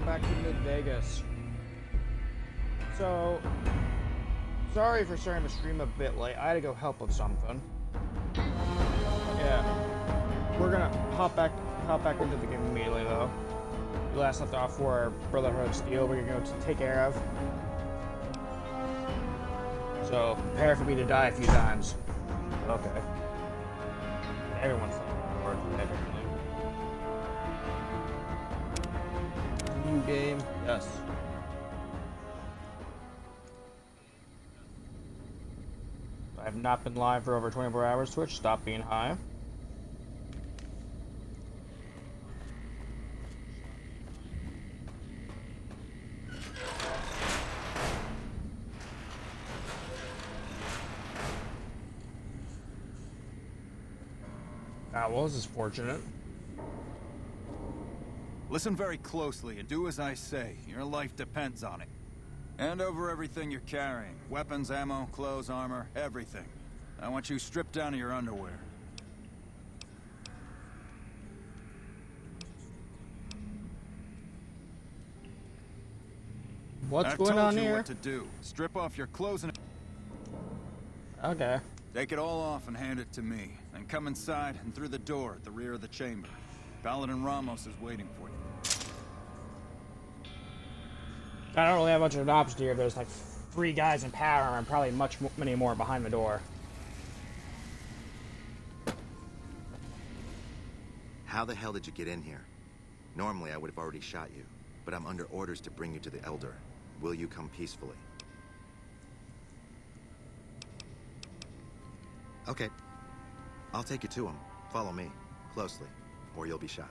welcome back to Mid Vegas. So, sorry for starting the stream a bit late. I had to go help with something. Yeah, we're gonna hop back into the game immediately though. We last left off for our Brotherhood of Steel. We're gonna go to take care of. So prepare for me to die a few times. Okay. Everyone's bored, apparently. New game, yes. I have not been live for over 24 hours. Twitch, stop being high. Well, this is fortunate. Listen very closely and do as I say. Your life depends on it. Hand over everything you're carrying. Weapons, ammo, clothes, armor, everything. I want you stripped down to your underwear. What's going on here? I told you what to do. Strip off your clothes and... Okay. Take it all off and hand it to me. Then come inside and through the door at the rear of the chamber. Paladin Ramos is waiting for you. I don't really have much of an option here. There's like 3 guys in power armor and probably many more behind the door. How the hell did you get in here? Normally I would have already shot you, but I'm under orders to bring you to the Elder. Will you come peacefully? Okay. I'll take you to him. Follow me, closely, or you'll be shot.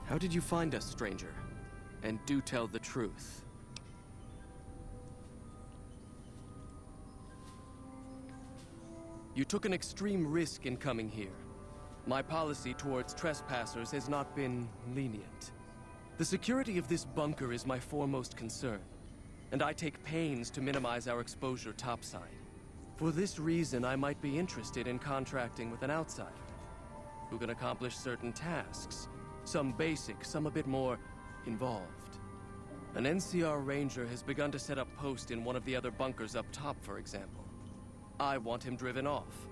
How did you find us, stranger? And do tell the truth. You took an extreme risk in coming here. My policy towards trespassers has not been lenient. The security of this bunker is my foremost concern, and I take pains to minimize our exposure topside. For this reason, I might be interested in contracting with an outsider who can accomplish certain tasks. Some basic, some a bit more involved. An NCR ranger has begun to set up post in one of the other bunkers up top, for example. I want him driven off.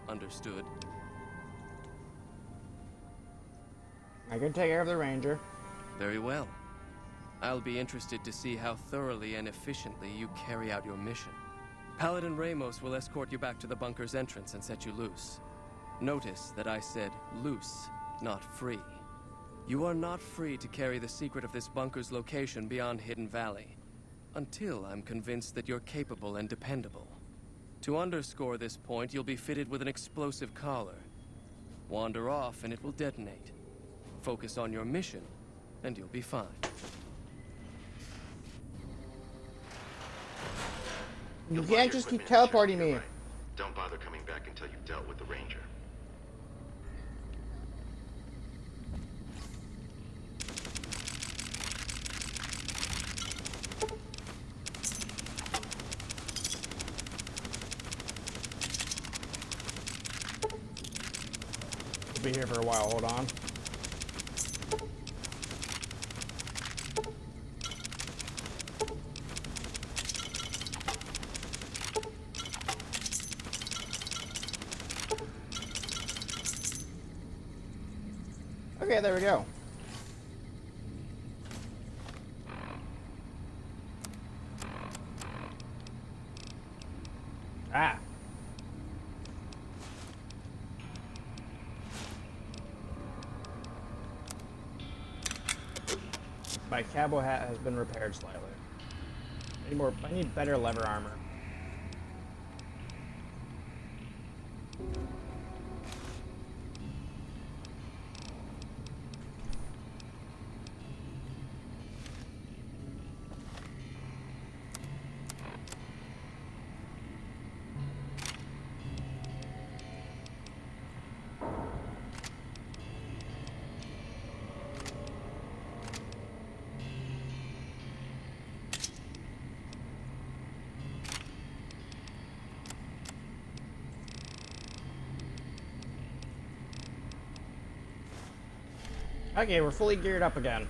Understood? I can take care of the ranger. Very well. I'll be interested to see how thoroughly and efficiently you carry out your mission. Paladin Ramos will escort you back to the bunker's entrance and set you loose. Notice that I said loose, not free. You are not free to carry the secret of this bunker's location beyond Hidden Valley, until I'm convinced that you're capable and dependable. To underscore this point, you'll be fitted with an explosive collar. Wander off and it will detonate. Focus on your mission, and you'll be fine. You can't just keep teleporting me. Right. Don't bother coming back until you've dealt with the ranger. We'll be here for a while, hold on. Okay, there we go. Ah. My cowboy hat has been repaired slightly. I need better lever armor. Okay, we're fully geared up again.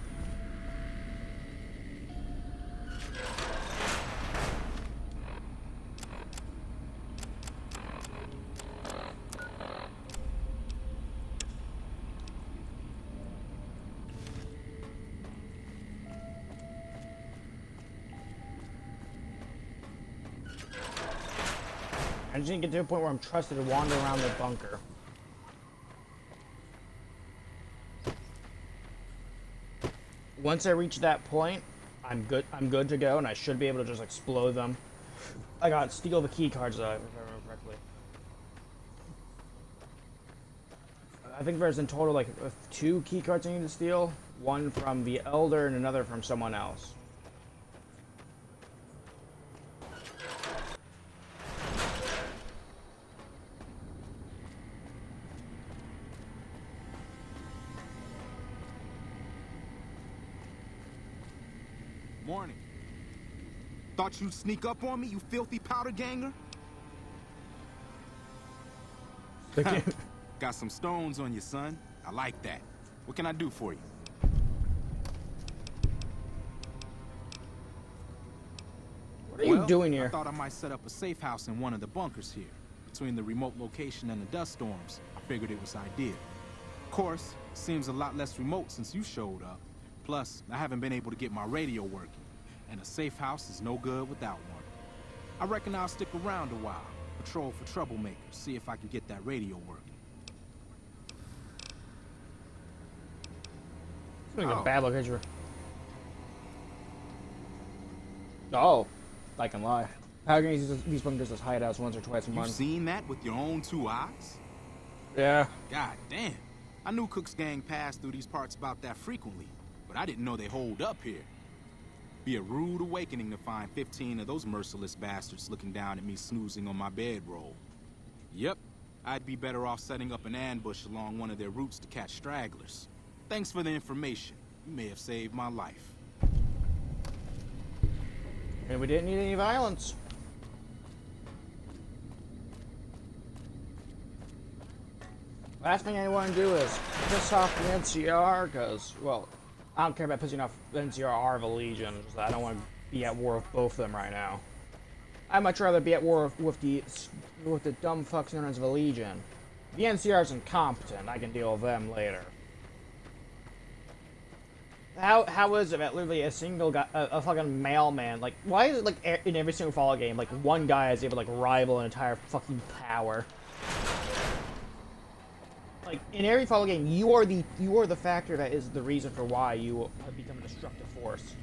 I just need to get to a point where I'm trusted to wander around the bunker. Once I reach that point, I'm good to go, and I should be able to just explode them. I got steal the key cards, if I remember correctly. I think there's in total like 2 key cards I need to steal. One from the Elder and another from someone else. Morning. Thought you'd sneak up on me, you filthy powder ganger? Got some stones on you, son. I like that. What can I do for you? What are you doing here? I thought I might set up a safe house in one of the bunkers here. Between the remote location and the dust storms, I figured it was ideal. Of course, seems a lot less remote since you showed up. Plus, I haven't been able to get my radio working, and a safe house is no good without one. I reckon I'll stick around a while, patrol for troublemakers, see if I can get that radio working. It's like a bad location. Oh, I can lie. How can you use these bunkers as hideouts once or twice a You month? seen that with your own 2 eyes? Yeah. God damn. I knew Cook's gang passed through these parts about that frequently, but I didn't know they holed up here. Be a rude awakening to find 15 of those merciless bastards looking down at me snoozing on my bedroll. Yep, I'd be better off setting up an ambush along one of their routes to catch stragglers. Thanks for the information. You may have saved my life. And we didn't need any violence. Last thing I want to do is piss off the NCR, because, well, I don't care about pissing off the NCR or the Legion. Just that I don't want to be at war with both of them right now. I'd much rather be at war with the dumb fucks known as the Legion. The NCR's incompetent. I can deal with them later. How is it that literally a single guy, a fucking mailman, like, why is it like in every single Fallout game, like one guy is able to like rival an entire fucking power? Like in every Fallout game, you are the factor that is the reason for why you have become a destructive force.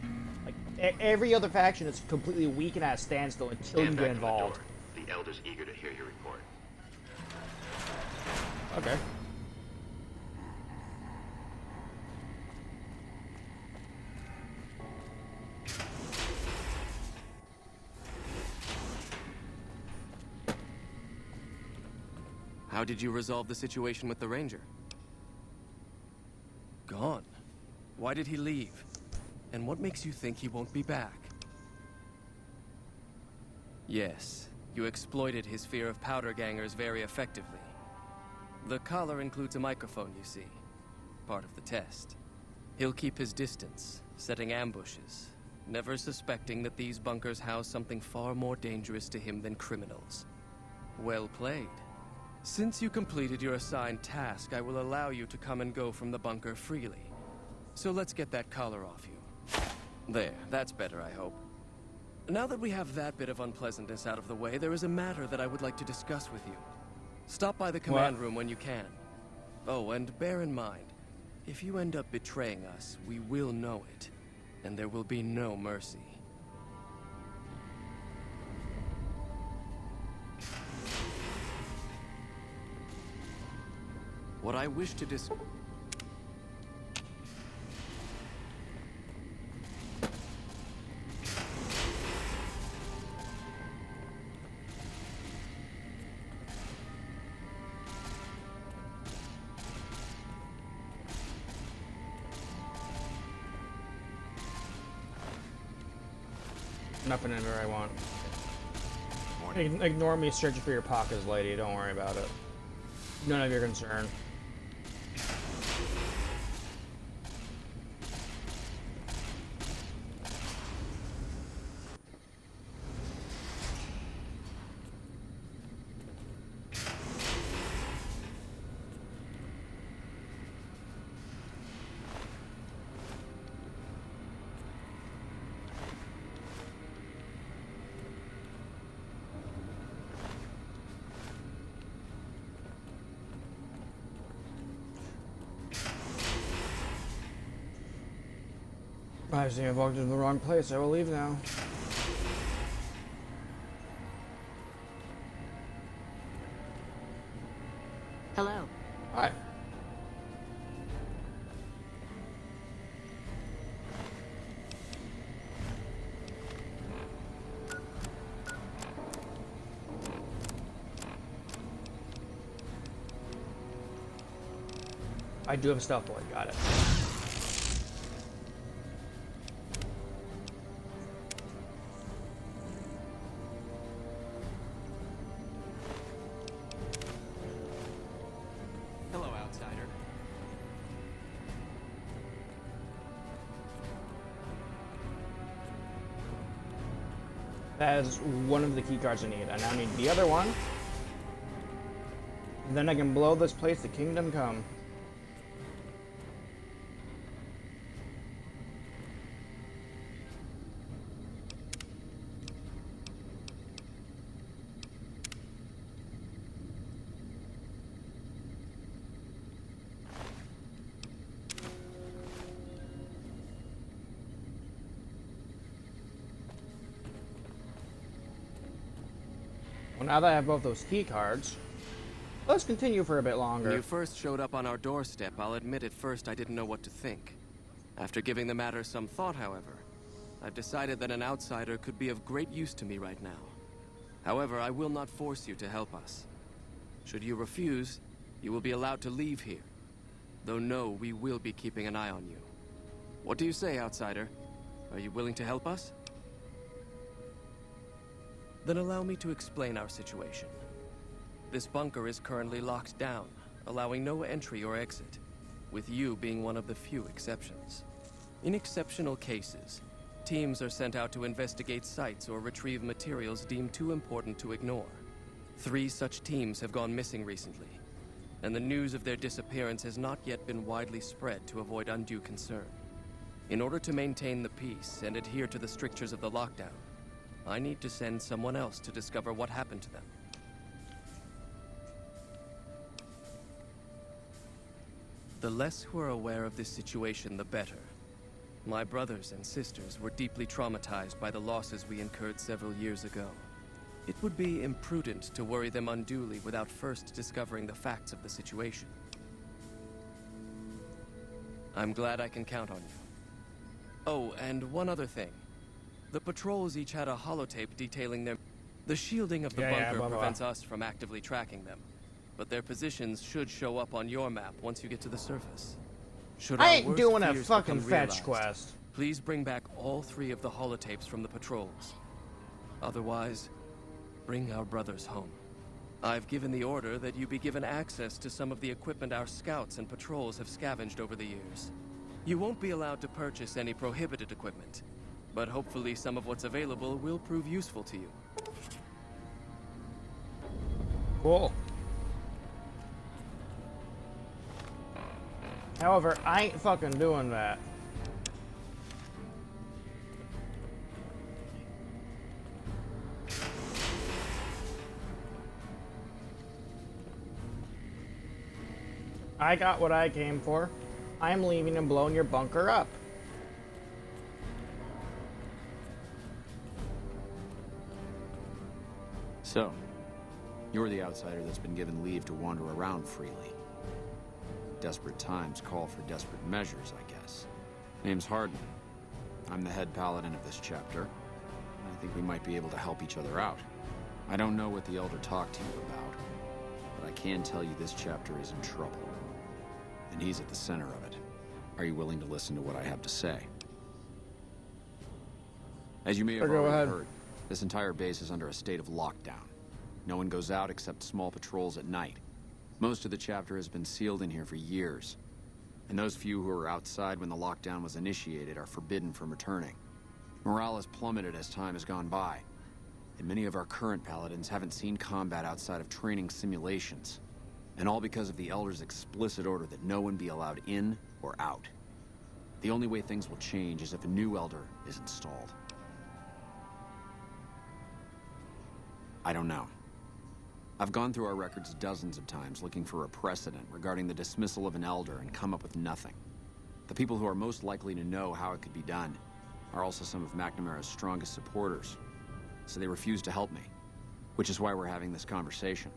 Like every other faction is completely weak and at a standstill until you get involved. The Elder's eager to hear your report. Okay. How did you resolve the situation with the Ranger? Gone. Why did he leave? And what makes you think he won't be back? Yes, you exploited his fear of powder gangers very effectively. The collar includes a microphone, you see. Part of the test. He'll keep his distance, setting ambushes, never suspecting that these bunkers house something far more dangerous to him than criminals. Well played. Since you completed your assigned task, I will allow you to come and go from the bunker freely. So let's get that collar off you. There, that's better, I hope. Now that we have that bit of unpleasantness out of the way, there is a matter that I would like to discuss with you. Stop by the command room when you can. Oh, and bear in mind, if you end up betraying us, we will know it, and there will be no mercy. What I wish to Nothing in there I want. Morning. Ignore me searching for your pockets, lady. Don't worry about it. None of your concern. I seem to have walked into the wrong place. I will leave now. Hello. Hi. I do have a stealth board, got it. Hello, outsider. That is one of the key cards I need. I now need the other one. Then I can blow this place to Kingdom Come. Well, now that I have both those key cards, let's continue for a bit longer. When you first showed up on our doorstep, I'll admit at first I didn't know what to think. After giving the matter some thought, however, I've decided that an outsider could be of great use to me right now. However, I will not force you to help us. Should you refuse, you will be allowed to leave here. Though no, we will be keeping an eye on you. What do you say, outsider? Are you willing to help us? Then allow me to explain our situation. This bunker is currently locked down, allowing no entry or exit, with you being one of the few exceptions. In exceptional cases, teams are sent out to investigate sites or retrieve materials deemed too important to ignore. 3 such teams have gone missing recently, and the news of their disappearance has not yet been widely spread to avoid undue concern. In order to maintain the peace and adhere to the strictures of the lockdown, I need to send someone else to discover what happened to them. The less who are aware of this situation, the better. My brothers and sisters were deeply traumatized by the losses we incurred several years ago. It would be imprudent to worry them unduly without first discovering the facts of the situation. I'm glad I can count on you. Oh, and one other thing. The patrols each had a holotape detailing their... The shielding of the bunker blah, blah, prevents us from actively tracking them, but their positions should show up on your map once you get to the surface. Should I our ain't worst doing a fears fucking become fetch realized, quest. please bring back all 3 of the holotapes from the patrols. Otherwise, bring our brothers home. I've given the order that you be given access to some of the equipment our scouts and patrols have scavenged over the years. You won't be allowed to purchase any prohibited equipment, but hopefully some of what's available will prove useful to you. Cool. However, I ain't fucking doing that. I got what I came for. I'm leaving and blowing your bunker up. So, you're the outsider that's been given leave to wander around freely. Desperate times call for desperate measures, I guess. Name's Hardman. I'm the head paladin of this chapter. I think we might be able to help each other out. I don't know what the Elder talked to you about, but I can tell you this chapter is in trouble. And he's at the center of it. Are you willing to listen to what I have to say? As you may have already heard, this entire base is under a state of lockdown. No one goes out except small patrols at night. Most of the chapter has been sealed in here for years. And those few who were outside when the lockdown was initiated are forbidden from returning. Morale has plummeted as time has gone by. And many of our current paladins haven't seen combat outside of training simulations. And all because of the Elder's explicit order that no one be allowed in or out. The only way things will change is if a new Elder is installed. I don't know. I've gone through our records dozens of times looking for a precedent regarding the dismissal of an Elder and come up with nothing. The people who are most likely to know how it could be done are also some of McNamara's strongest supporters, so they refuse to help me, which is why we're having this conversation.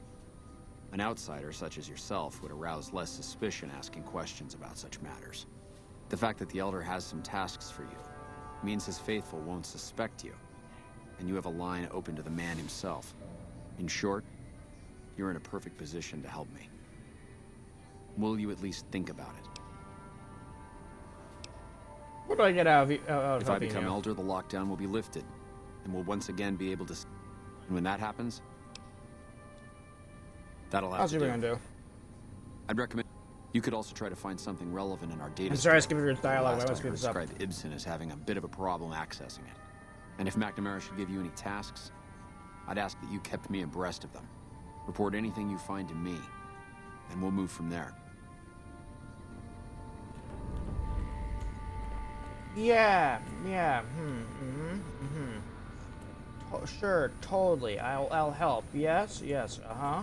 An outsider such as yourself would arouse less suspicion asking questions about such matters. The fact that the Elder has some tasks for you means his faithful won't suspect you, and you have a line open to the man himself. In short, you're in a perfect position to help me. Will you at least think about it? What do I get out of you? If I become Elder, the lockdown will be lifted, and we'll once again be able to... And when that happens, that'll have How's to you do. gonna do? I'd recommend... You could also try to find something relevant in our data. I'm sorry I store. skipped your dialogue, Last I must I speed heard, this up. Scribe Ibsen is having a bit of a problem accessing it. And if McNamara should give you any tasks, I'd ask that you kept me abreast of them. Report anything you find to me, and we'll move from there. Yeah, sure, totally. I'll help. Yes, uh-huh.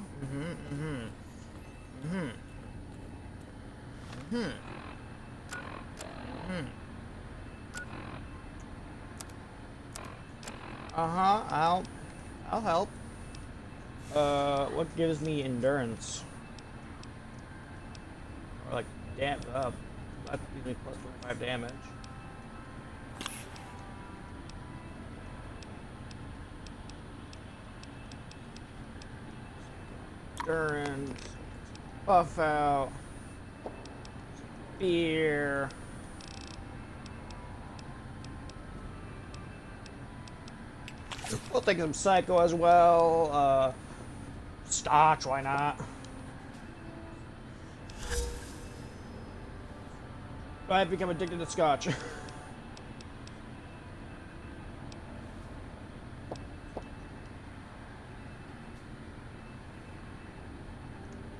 Uh-huh, I'll help. What gives me endurance? Or like, that gives me plus 25 damage. Endurance, buff out, fear. We'll take some psycho as well. Scotch, why not? I've become addicted to scotch.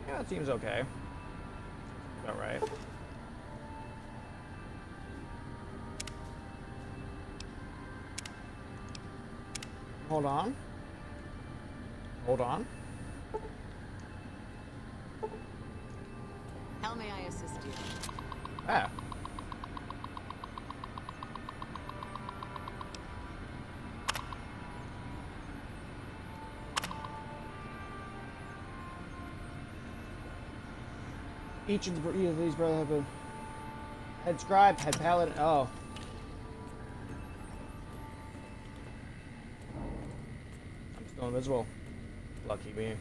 Yeah, it seems okay. About right. Hold on. Hold on. How may I assist you? Ah. Each of these brothers have been head scribe, head paladin. Oh. I'm still invisible. Lucky me.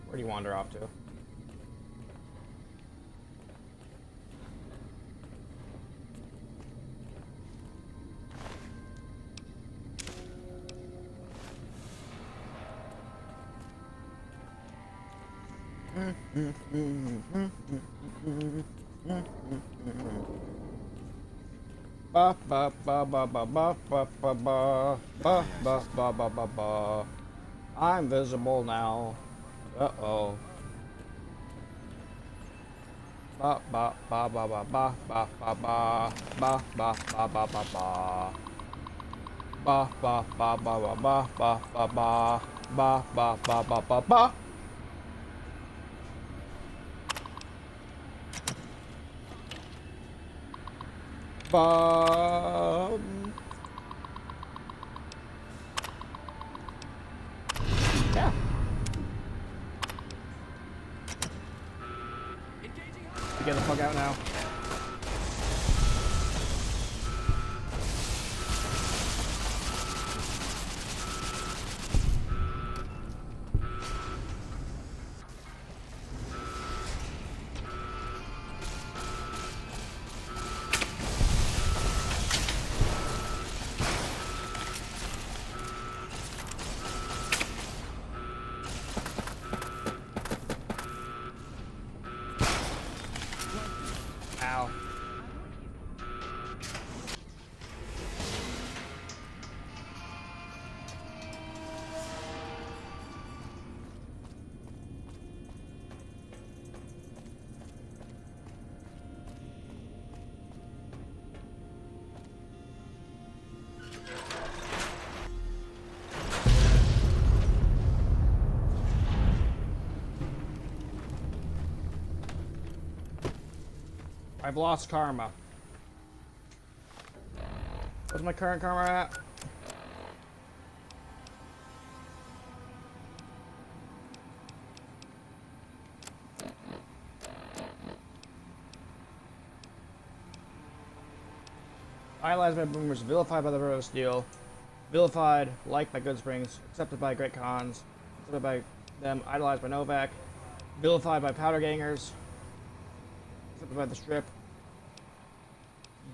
Where do you wander off to? Ba ba ba ba ba ba ba ba ba ba ba ba ba ba ba. I'm visible now. Uh-oh. Ba ba ba ba ba ba ba ba ba ba ba ba ba ba ba. Ba ba ba ba ba ba ba ba ba ba ba ba ba ba ba. Yeah. Get the fuck out now. Ow. I've lost karma. What's my current karma at? Idolized by boomers, vilified by the Road of Steel, vilified, liked by Goodsprings, accepted by Great Khans, accepted by them, idolized by Novak, vilified by Powder Gangers, accepted by the Strip,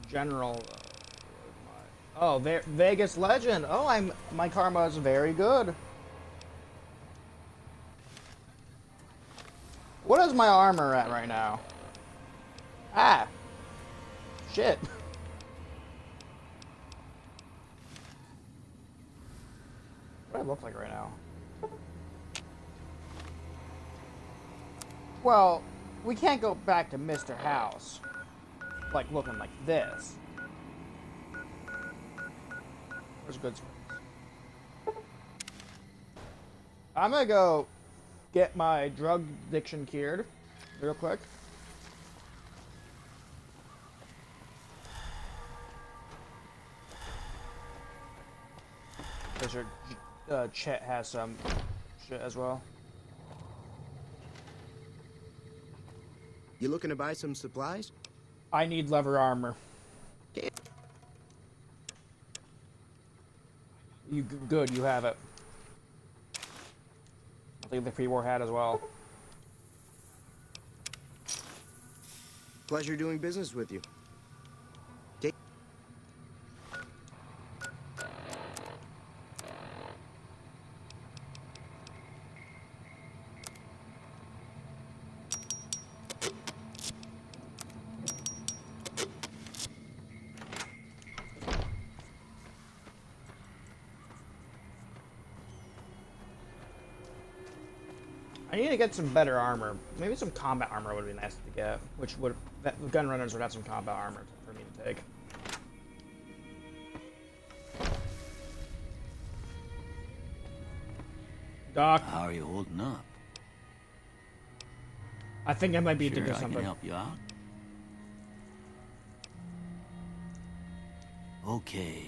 General. Oh, Vegas Legend. Oh, my karma is very good. What is my armor at right now? Ah, shit. What do I look like right now? Well, we can't go back to Mr. House, like looking like this. Where's good springs? I'm gonna go get my drug addiction cured real quick. Chet has some shit as well. You looking to buy some supplies? I need leather armor. You good? You have it. I'll take the pre-war hat as well. Pleasure doing business with you. I need to get some better armor. Maybe some combat armor would be nice to get, which would gun runners would have some combat armor for me to take. Doc, How are you holding up? I think I might be Sure, to do I can something. help you out. Okay.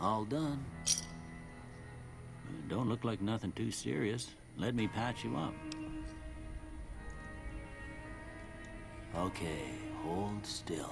All done. Don't look like nothing too serious. Let me patch you up. Okay, hold still.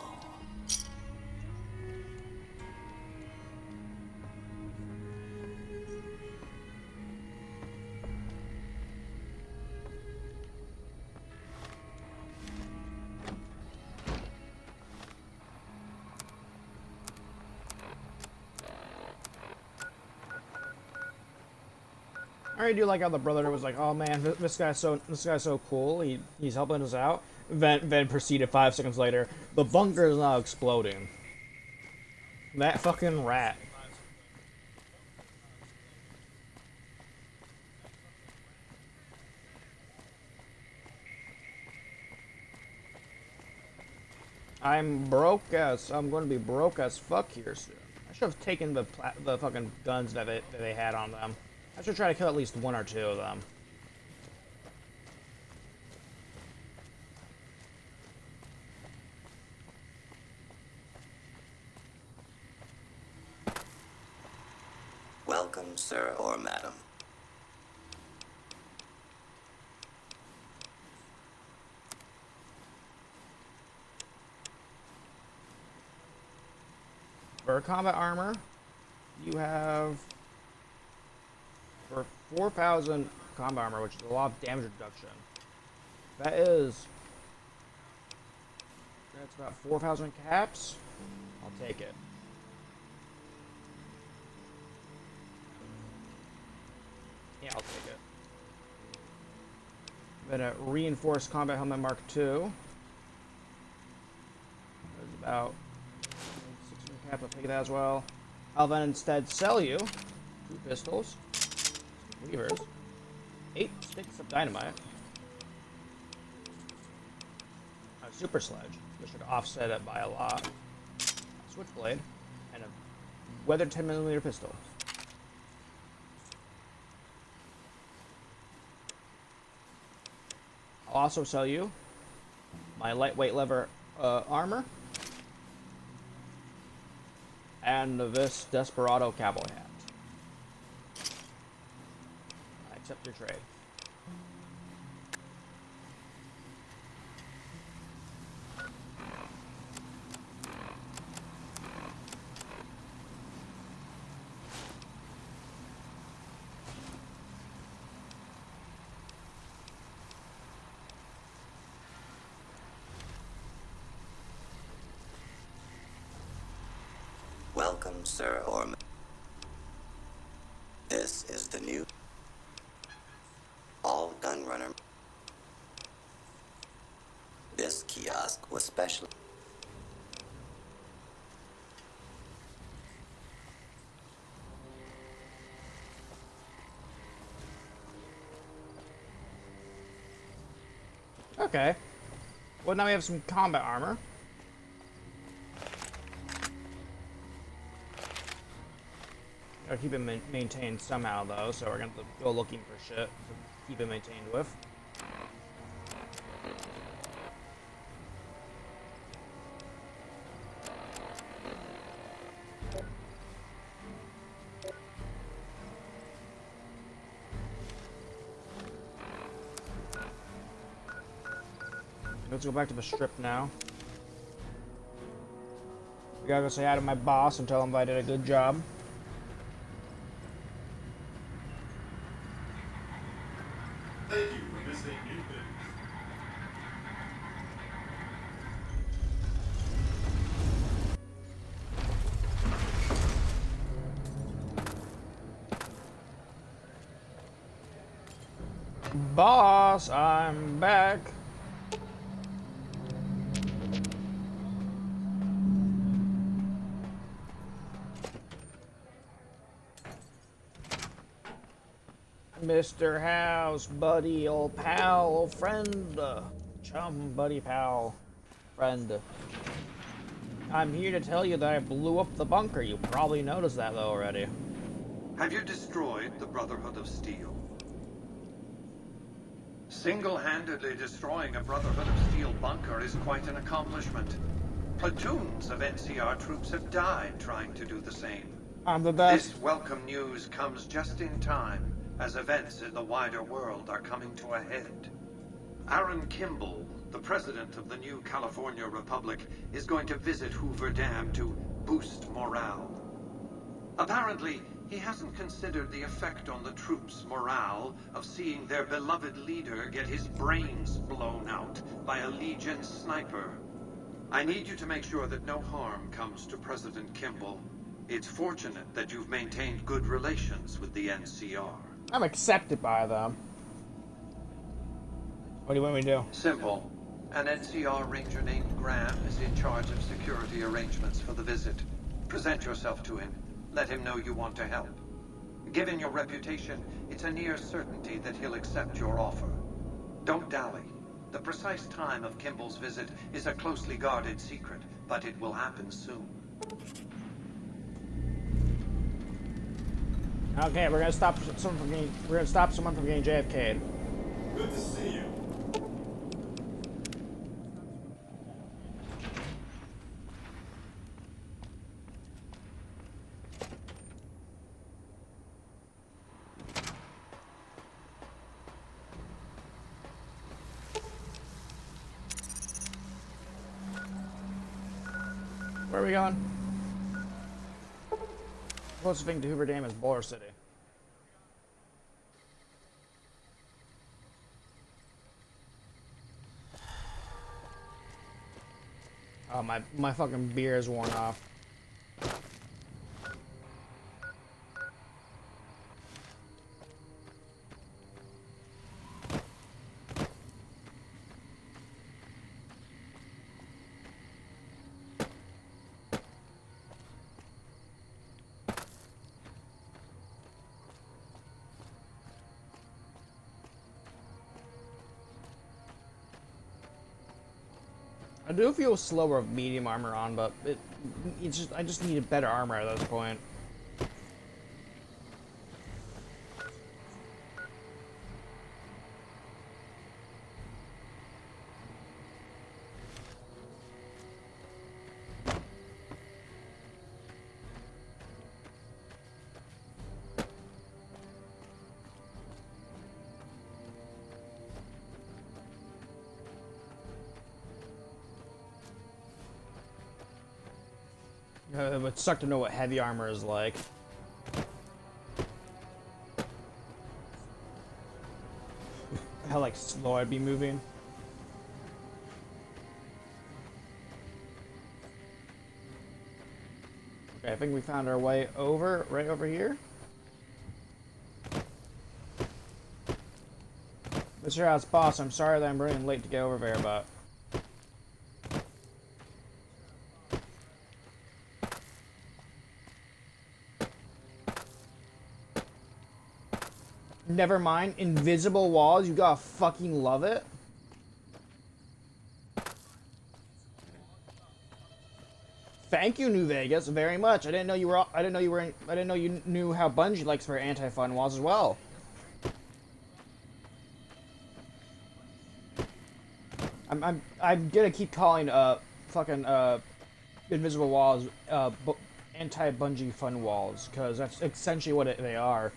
I already do like how the brother was like, "Oh man, this guy's so cool. He's helping us out." Then proceeded 5 seconds later, the bunker is now exploding. That fucking rat. I'm going to be broke as fuck here soon. I should have taken the fucking guns that they had on them. I should try to kill at least 1 or 2 of them. Welcome, sir or madam. For combat armor, you have for 4,000 combat armor, which is a lot of damage reduction. That's about 4,000 caps. I'll take it. Yeah, I'll take it. Then a reinforced combat helmet Mark II. There's about 600 caps. I'll take that as well. I'll then instead sell you 2 pistols, levers, 8 sticks of dynamite, a super sledge, which should offset it by a lot, a switchblade, and a weathered 10mm pistol. I'll also sell you my lightweight leather armor. And this Desperado cowboy hat. I accept your trade. Welcome, Sir Orman. This is the new all gun runner. This kiosk was special. Okay. Well, now we have some combat armor. Gotta keep it maintained somehow, though, so we're gonna have to go looking for shit to keep it maintained with. Let's go back to the strip now. We gotta go say hi to my boss and tell him I did a good job. Thank you for visiting New Business. Boss, I'm back. Mr. House, buddy, old pal, old friend, chum, buddy, pal, friend. I'm here to tell you that I blew up the bunker. You probably noticed that, though, already. Have you destroyed the Brotherhood of Steel? Single-handedly destroying a Brotherhood of Steel bunker is quite an accomplishment. Platoons of NCR troops have died trying to do the same. I'm the best. This welcome news comes just in time, as events in the wider world are coming to a head. Aaron Kimball, the president of the new California Republic, is going to visit Hoover Dam to boost morale. Apparently, he hasn't considered the effect on the troops' morale of seeing their beloved leader get his brains blown out by a Legion sniper. I need you to make sure that no harm comes to President Kimball. It's fortunate that you've maintained good relations with the NCR. I'm accepted by them. What do you want me to do? Simple. An NCR ranger named Graham is in charge of security arrangements for the visit. Present yourself to him. Let him know you want to help. Given your reputation, it's a near certainty that he'll accept your offer. Don't dally. The precise time of Kimball's visit is a closely guarded secret, but it will happen soon. Okay, we're gonna stop someone from getting. We're gonna stop someone from getting JFK'd. Good to see you. Where are we going? Closest thing to Hoover Dam is Boulder City. Oh, my fucking beer is worn off. I do feel slower with medium armor on, but I just needed better armor at this point. It would suck to know what heavy armor is like. How like slow I'd be moving. Okay, I think we found our way over, right over here. Mr. House Boss, I'm sorry that I'm running late to get over there, but... Never mind, invisible walls, you gotta fucking love it. Thank you, New Vegas, very much. I didn't know you were. I didn't know you knew how Bungie likes for anti-fun walls as well. I'm gonna keep calling fucking invisible walls anti-Bungie fun walls, because that's essentially what they are.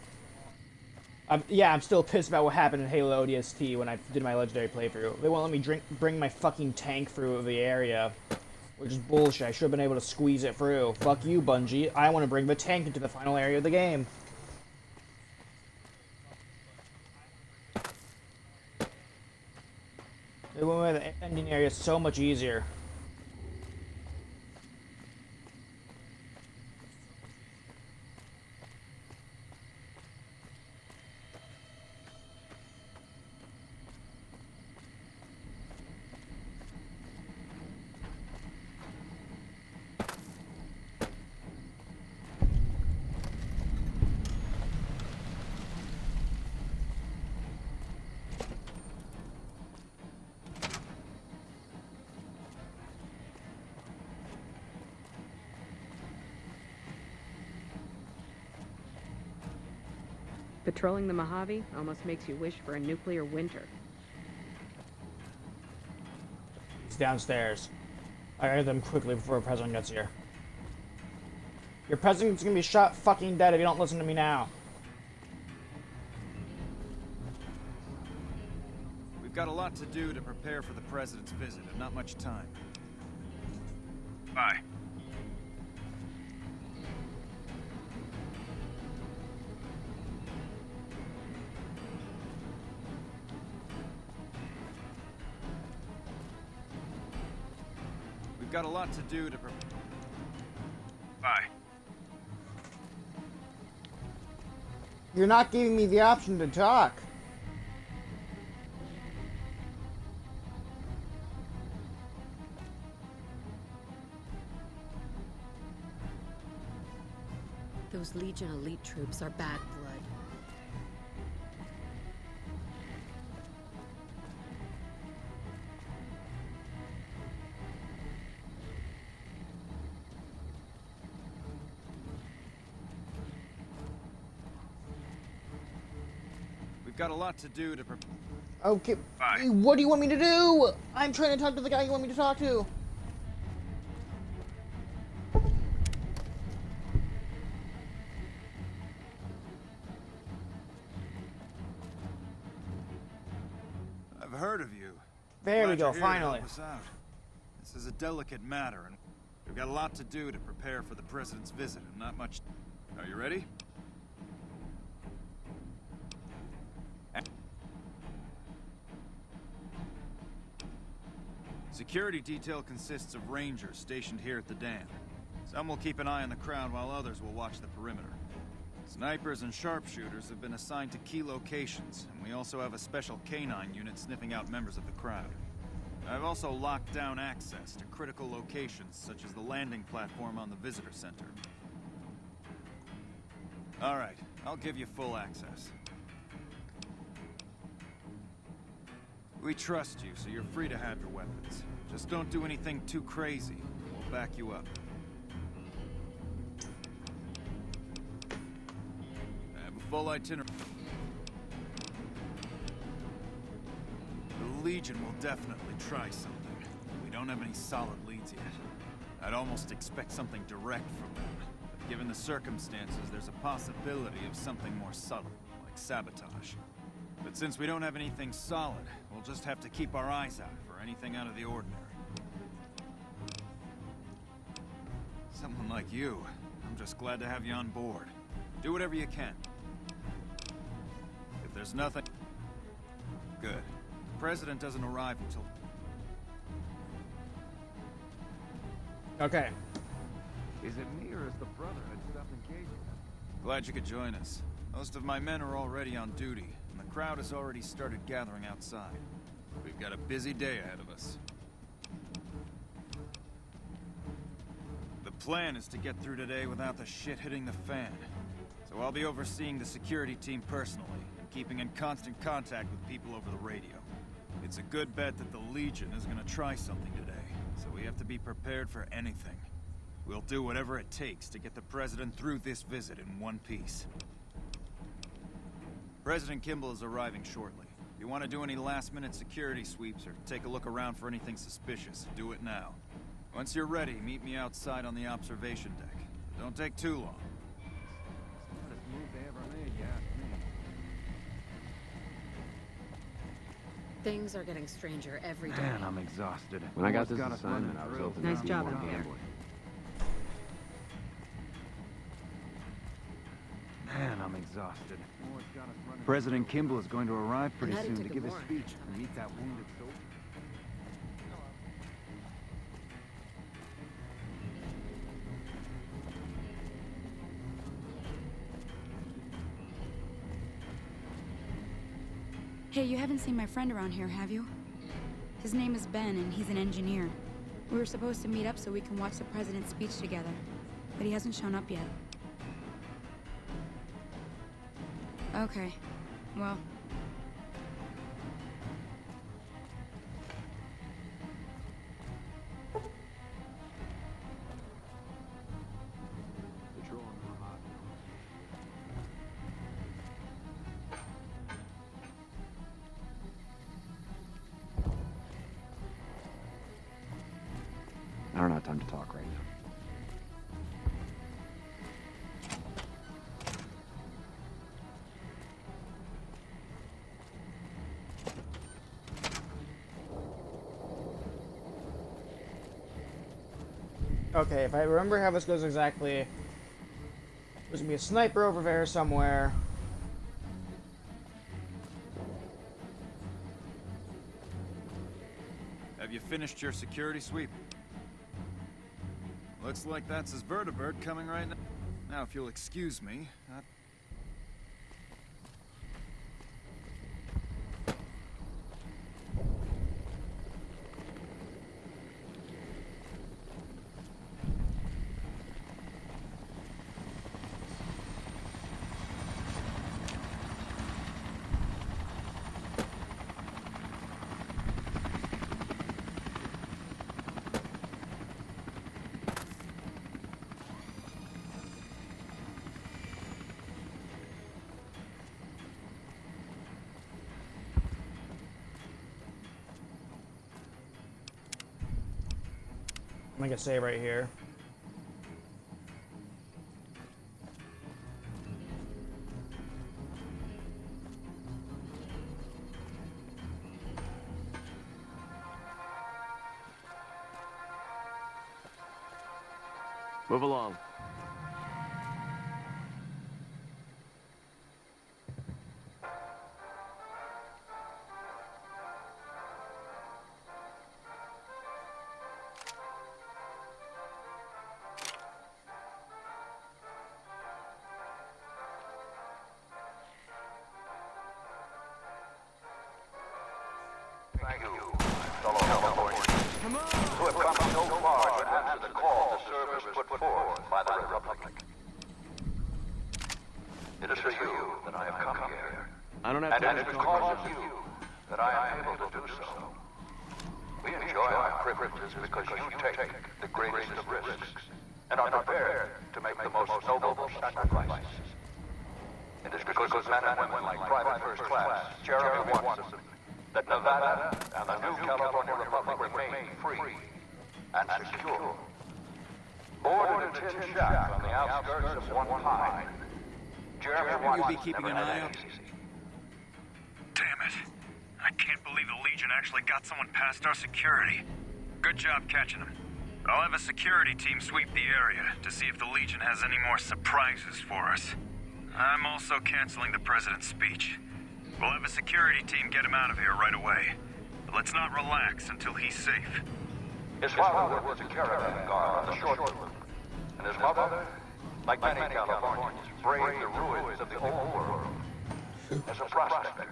Yeah, I'm still pissed about what happened in Halo ODST when I did my legendary playthrough. They won't let me bring my fucking tank through the area, which is bullshit. I should have been able to squeeze it through. Fuck you, Bungie. I want to bring the tank into the final area of the game. They went with the ending area so much easier. Patrolling the Mojave almost makes you wish for a nuclear winter. He's downstairs. I heard them quickly before the president gets here. Your president's gonna be shot fucking dead if you don't listen to me now. We've got a lot to do to prepare for the president's visit, and not much time. Bye. We've got a lot to do to Bye. You're not giving me the option to talk. Those Legion elite troops are bad blood. We've got a lot to do to Okay. Bye. What do you want me to do? I'm trying to talk to the guy you want me to talk to. I've heard of you. There we Glad go, you're here to help finally. us out. This is a delicate matter, and we've got a lot to do to prepare for the president's visit, and not much. Are you ready? Security detail consists of rangers stationed here at the dam. Some will keep an eye on the crowd while others will watch the perimeter. Snipers and sharpshooters have been assigned to key locations, and we also have a special canine unit sniffing out members of the crowd. I've also locked down access to critical locations such as the landing platform on the visitor center. All right, I'll give you full access. We trust you, so you're free to have your weapons. Just don't do anything too crazy. We'll back you up. I have a full itinerary. The Legion will definitely try something. We don't have any solid leads yet. I'd almost expect something direct from them. But given the circumstances, there's a possibility of something more subtle, like sabotage. But since we don't have anything solid, we'll just have to keep our eyes out for anything out of the ordinary. Someone like you, I'm just glad to have you on board. Do whatever you can. If there's nothing... Good. The President doesn't arrive until... Okay. Is it me or is the Brotherhood stuff engaging us? Glad you could join us. Most of my men are already on duty, and the crowd has already started gathering outside. We've got a busy day ahead of us. The plan is to get through today without the shit hitting the fan. So I'll be overseeing the security team personally, and keeping in constant contact with people over the radio. It's a good bet that the Legion is gonna try something today, so we have to be prepared for anything. We'll do whatever it takes to get the President through this visit in one piece. President Kimball is arriving shortly. If you want to do any last-minute security sweeps or take a look around for anything suspicious, do it now. Once you're ready, meet me outside on the observation deck. Don't take too long. Smartest move they ever made, you ask me. Things are getting stranger every day. Man, I'm exhausted. When I got Almost this got us assignment, running I was through. open Nice to job more out there. gambling. Man, I'm exhausted. President Kimball is going to arrive pretty heading soon to to give a Gomorrah. speech and meet that wounded soldier. Hey, you haven't seen my friend around here, have you? His name is Ben, and he's an engineer. We were supposed to meet up so we can watch the president's speech together, but he hasn't shown up yet. Okay, well... I don't have time to talk right now. Okay, if I remember how this goes exactly, there's gonna be a sniper over there somewhere. Have you finished your security sweep? Looks like that's his vertibird coming right now. Now, if you'll excuse me, I'm gonna save right here. Move along. Thank you, fellow Californians, who have come so far to answer the call the service put forth by the Republic. It is for you that I have come here. I don't have And time it to is talk because right of now. you that I am able to do so. We enjoy our privileges because you take the greatest of risks and are prepared to make the most noble sacrifices. It is because of men and women like Private First Class Jeremy Watson that Nevada and the new California Republic remain free and secure. Born in a tin shack on the outskirts of One Pine, Jeremy Watson be keeping an eye out. Damn it. I can't believe the Legion actually got someone past our security. Good job catching him. I'll have a security team sweep the area to see if the Legion has any more surprises for us. I'm also canceling the President's speech. We'll have a security team get him out of here right away. But let's not relax until he's safe. His father was a caravan guard on the short route, and his mother, like many Californians, braved the ruins of the old world as a prospector.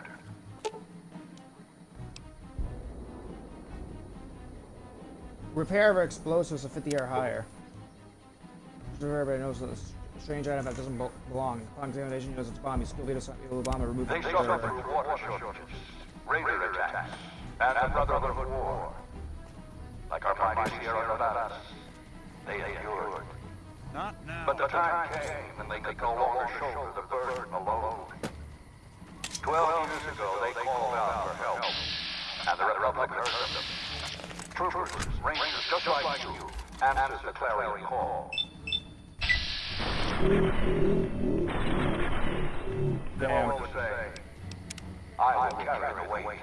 Repair of explosives to 50 or higher. Everybody knows this strange item that doesn't belong. Upon examination, knows it's a bomb. You still lead us able to bomb and remove They it. suffered through water shortages, raider attacks, and the Brotherhood War. Like our mighty Sierra Nevadas, they endured. Not now. But the time came when they could no longer shoulder the burden alone. 12 years ago, they called out for help, and the Republic heard them. Troopers, rangers just like you, answered the clarion call. Damn. All to say, I will carry the weight.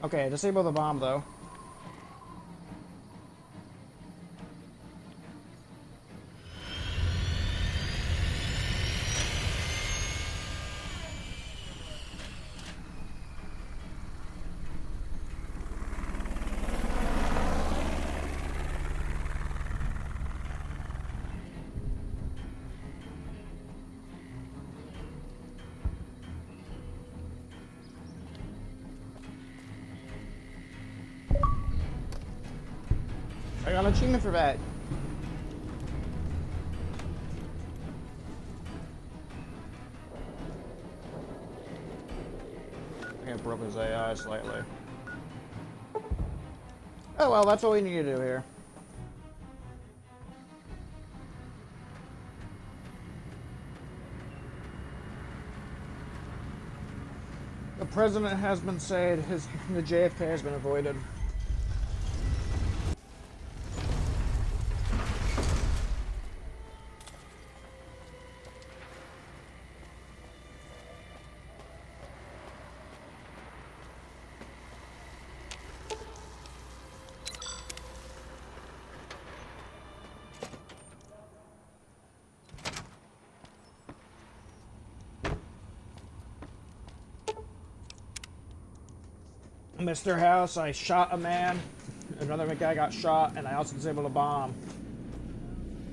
Okay, disable the bomb though. I got an achievement for that. I think I broke his AI slightly. Oh well, that's what we need to do here. The president has been saved. The JFK has been avoided. Mr. House, I shot a man, another guy got shot, and I also disabled a bomb.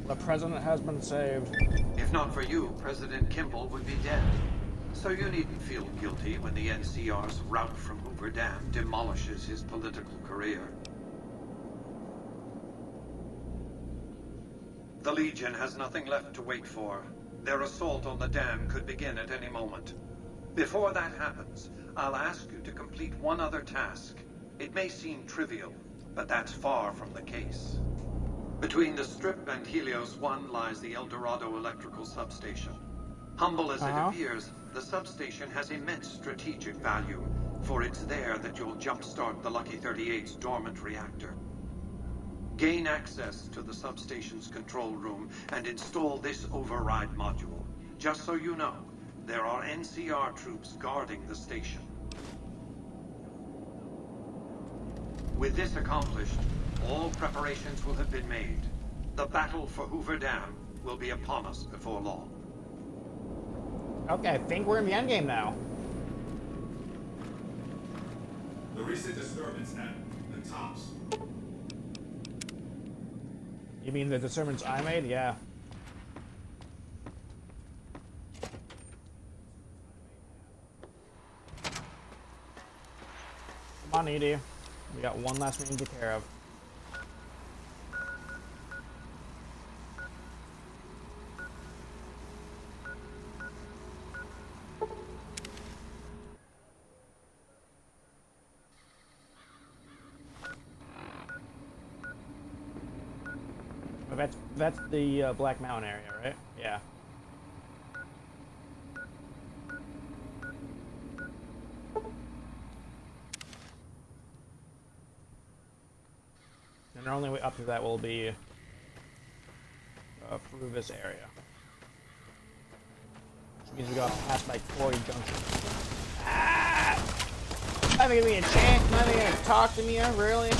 The president has been saved. If not for you, President Kimball would be dead. So you needn't feel guilty when the NCR's route from Hoover Dam demolishes his political career. The Legion has nothing left to wait for. Their assault on the dam could begin at any moment. Before that happens, I'll ask you to complete one other task. It may seem trivial, but that's far from the case. Between the Strip and Helios 1 lies the El Dorado electrical substation. Humble as it appears, the substation has immense strategic value, for it's there that you'll jumpstart the Lucky 38's dormant reactor. Gain access to the substation's control room and install this override module. Just so you know, there are NCR troops guarding the station. With this accomplished, all preparations will have been made. The battle for Hoover Dam will be upon us before long. Okay, I think we're in the endgame now. The recent disturbance at the tops. You mean the disturbance I made? Yeah. Come on, Edie. We got one last thing to take care of. That's the Black Mountain area, right? Yeah. And our only way up to that will be through this area. Which means we got past like Quarry Junction. Ah! Not even gonna be a chance, not even gonna talk to me, really?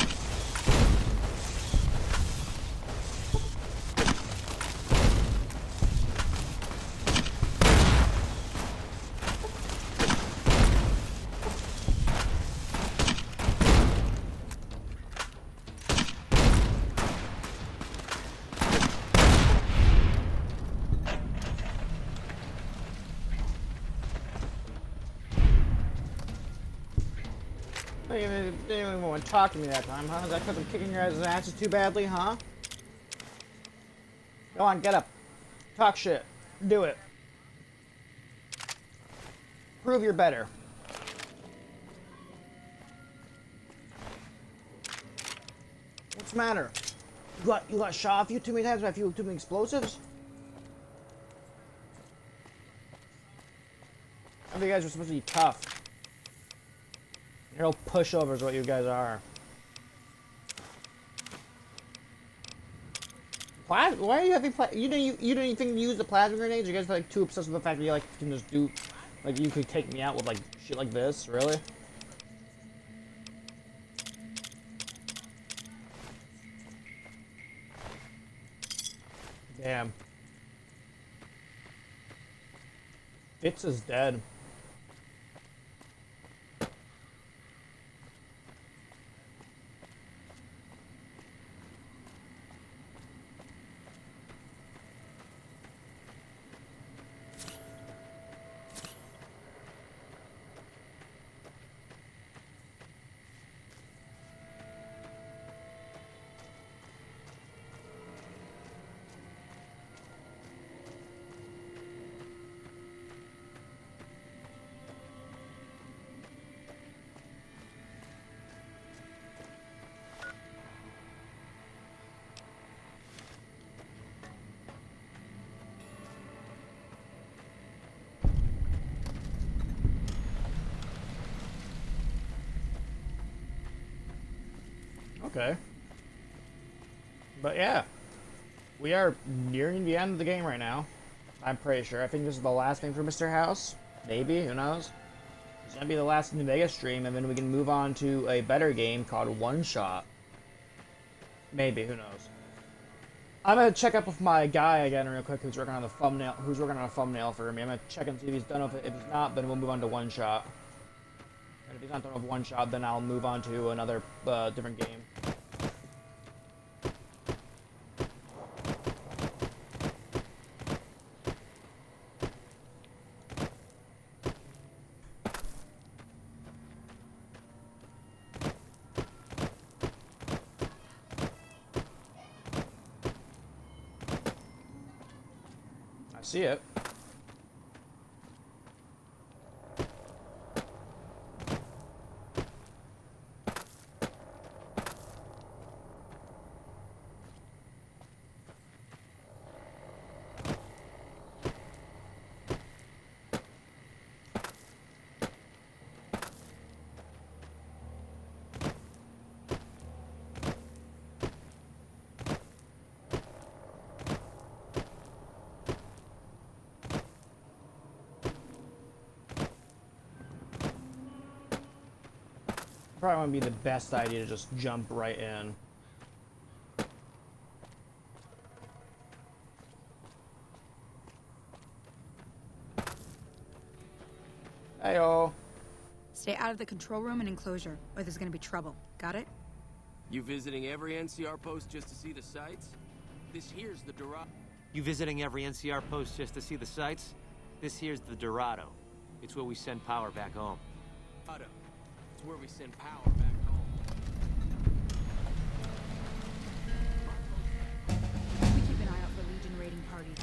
They didn't even want to talk to me that time, huh? Is that because I'm kicking your guys' asses too badly, huh? Go on, get up. Talk shit. Do it. Prove you're better. What's the matter? You got shot a few too many times by a few too many explosives? I think you guys are supposed to be tough. You're all pushovers, what you guys are. Why are you having you didn't even use the plasma grenades? You guys are like too obsessed with the fact that you like can just do, like you could take me out with like shit like this, really? Damn. Fitz is dead. Okay. But yeah, we are nearing the end of the game right now. I'm pretty sure. I think this is the last thing for Mr. House. Maybe, who knows? It's gonna be the last New Vegas stream, and then we can move on to a better game called One Shot. Maybe, who knows? I'm gonna check up with my guy again real quick who's working on the thumbnail for me. I'm gonna check and see if he's done with it. If he's not, then we'll move on to One Shot. And if he's not done with One Shot, then I'll move on to another different game. I see it. Probably wouldn't be the best idea to just jump right in. Heyo. Stay out of the control room and enclosure, or there's gonna be trouble. Got it? You visiting every NCR post just to see the sights? This here's the Dorado. You visiting every NCR post just to see the sights? This here's the Dorado. It's where we send power back home. Dorado. It's where we send power back home. We keep an eye out for Legion raiding parties.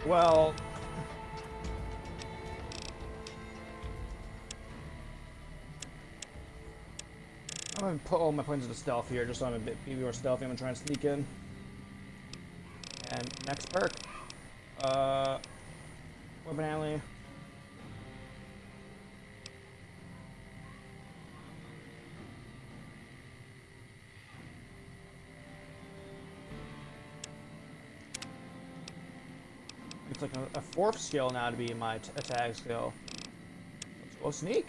Well, I'm gonna put all my points into stealth here, just so I'm a bit more stealthy. I'm gonna try and sneak in. And next perk. Weapon alley. It's like a fourth skill now to be my attack skill. Let's go sneak.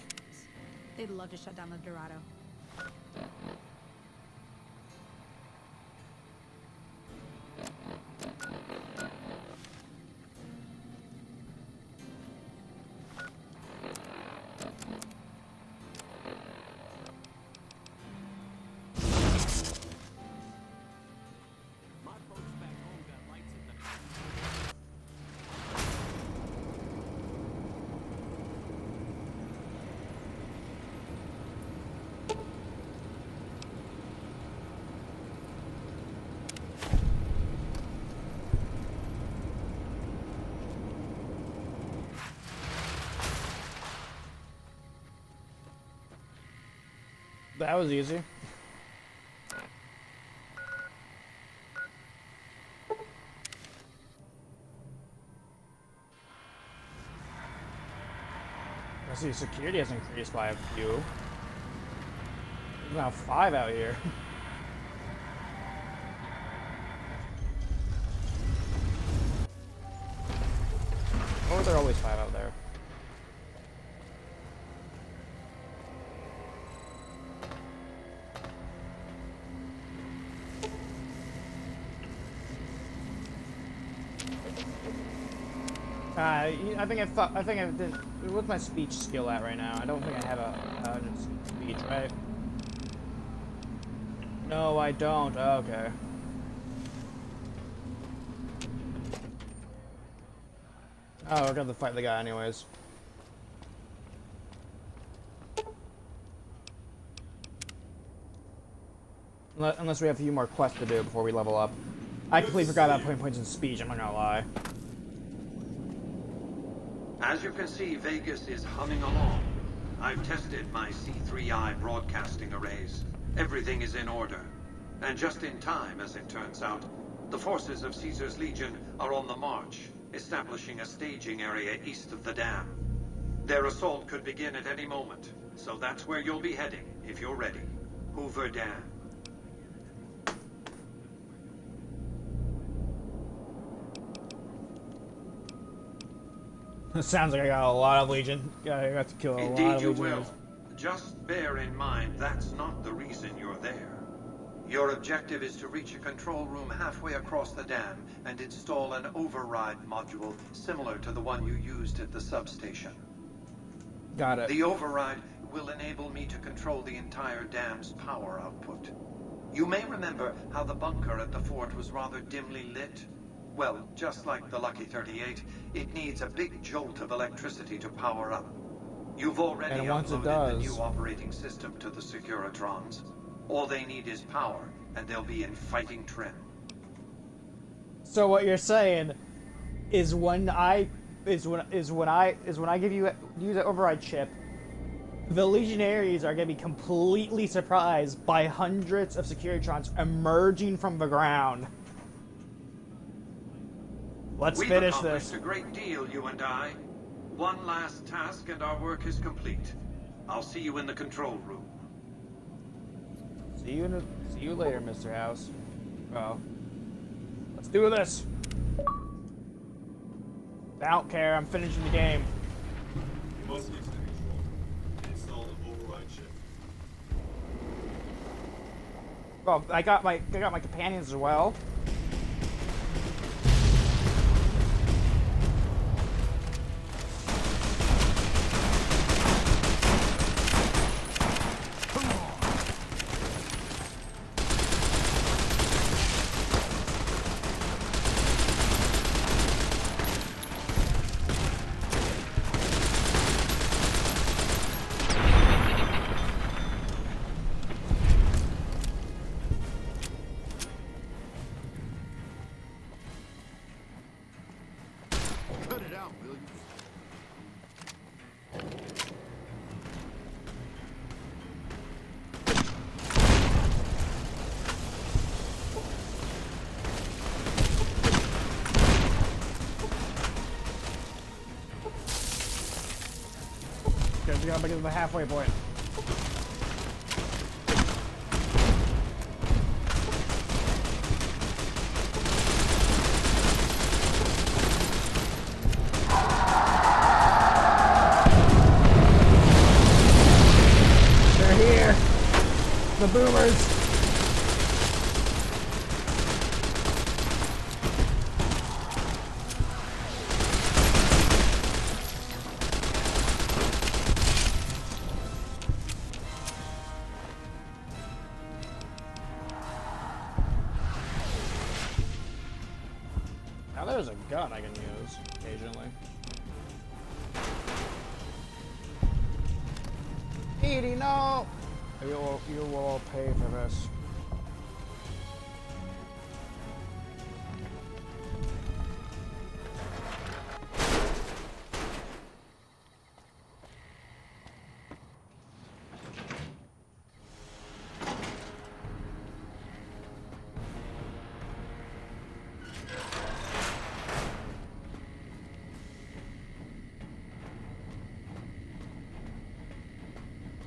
They'd love to shut down the Dorado. That was easy. I see security has increased by a few. There's now 5 out here. Or are there always 5 out there? I think I did. What's my speech skill at right now? I don't think I have a speech, right? No, I don't. Okay. Oh, we're gonna fight the guy anyways. Unless we have a few more quests to do before we level up. I completely forgot about putting points in speech, I'm not gonna lie. As you can see, Vegas is humming along. I've tested my C3I broadcasting arrays. Everything is in order. And just in time, as it turns out, the forces of Caesar's Legion are on the march, establishing a staging area east of the dam. Their assault could begin at any moment, so that's where you'll be heading, if you're ready. Hoover Dam. It sounds like I got a lot of Legion. I got to kill a lot of Legion. Indeed you will. Just bear in mind that's not the reason you're there. Your objective is to reach a control room halfway across the dam and install an override module similar to the one you used at the substation. Got it. The override will enable me to control the entire dam's power output. You may remember how the bunker at the fort was rather dimly lit. Well, just like the Lucky 38, it needs a big jolt of electricity to power up. You've already uploaded the new operating system to the Securitrons. All they need is power, and they'll be in fighting trim. So what you're saying is when I give you use an override chip, the Legionaries are gonna be completely surprised by hundreds of Securitrons emerging from the ground. Let's finish this. We've accomplished a great deal, you and I. One last task and our work is complete. I'll see you in the control room. See you later, Mr. House. Well, let's do this. I don't care. I'm finishing the game. You must exit control and install the override chip. Well, I got my companions as well. We gotta get to the halfway point. They're here. The boomers. Now there's a gun I can use occasionally. Edie, no! You will all pay for this.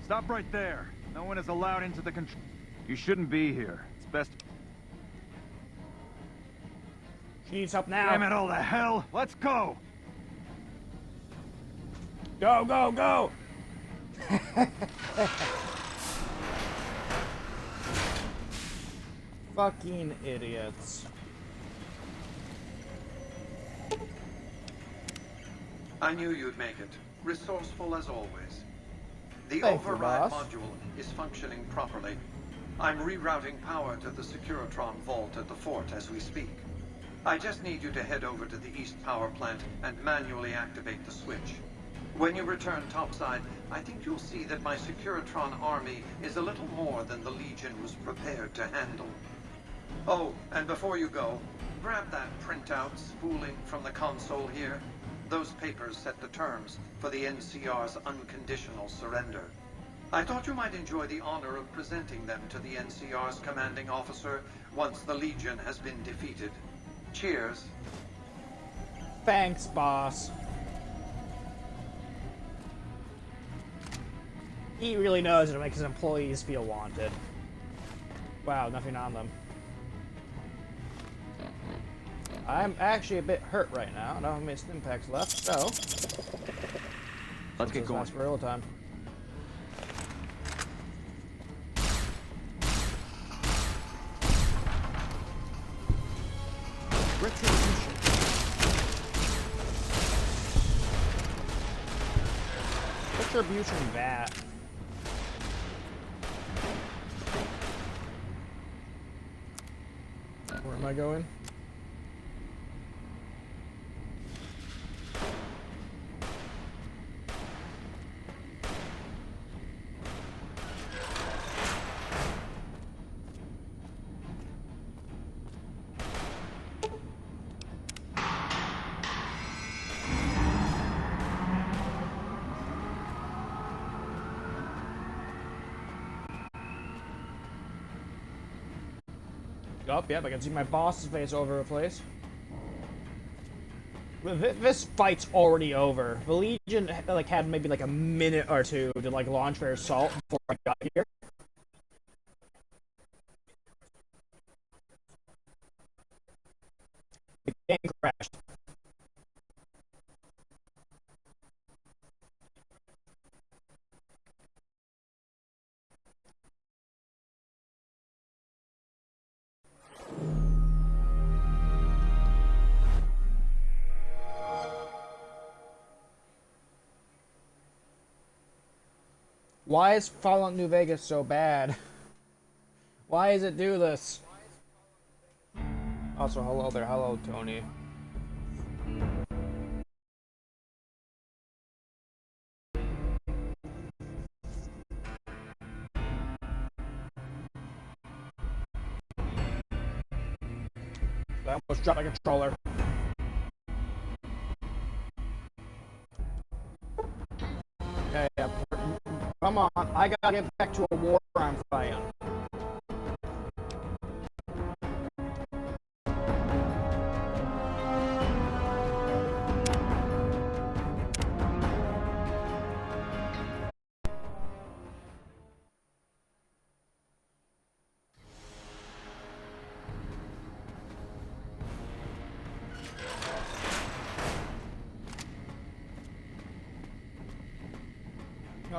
Stop right there. No one is allowed into the control. You shouldn't be here. It's best. She needs help now. Damn it all to hell! Let's go! Go, go, go! Fucking idiots. I knew you'd make it. Resourceful as always. The Thank you, override boss. module is functioning properly. I'm rerouting power to the Securitron vault at the fort as we speak. I just need you to head over to the East Power Plant and manually activate the switch. When you return topside, I think you'll see that my Securitron army is a little more than the Legion was prepared to handle. Oh, and before you go, grab that printout spooling from the console here. Those papers set the terms for the NCR's unconditional surrender. I thought you might enjoy the honor of presenting them to the NCR's commanding officer once the Legion has been defeated. Cheers. Thanks, boss. He really knows how to make his employees feel wanted. Wow, nothing on them. I'm actually a bit hurt right now. I don't have many stim packs left, so let's get going. For real time. Retribution. Retribution bat. Where am I going? Oh, yep, I can see my boss's face over a place. This fight's already over. The Legion like had maybe like a minute or two to like launch their assault before I got here. The game crashed. Why is Fallout New Vegas so bad? Why does it do this? Also, hello there. Hello, Tony. I almost dropped my controller. Okay, yeah. Come on, I gotta get back to a war I'm fighting.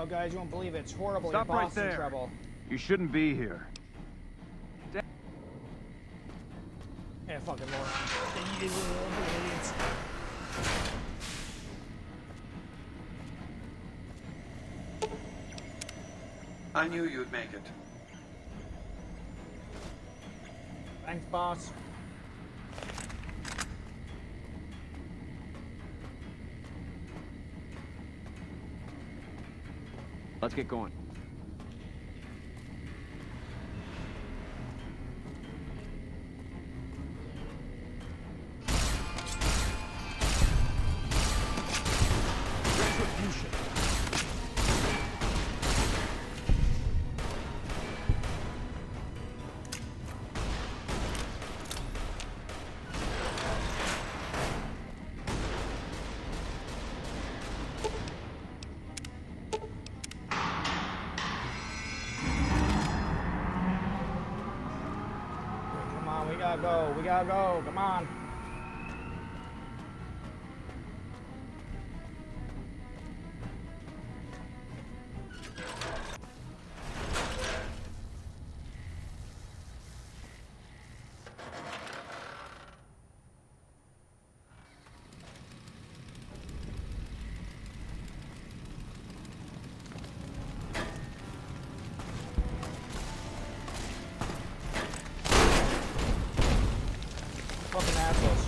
Oh, guys, you won't believe it. It's horrible. Stop Your right boss is in there. trouble. You shouldn't be here. Yeah, fucking moron. I knew you'd make it. Thanks, boss. Let's get going. Retribution. Come on, we gotta go. We gotta go. Come on. Fucking assholes.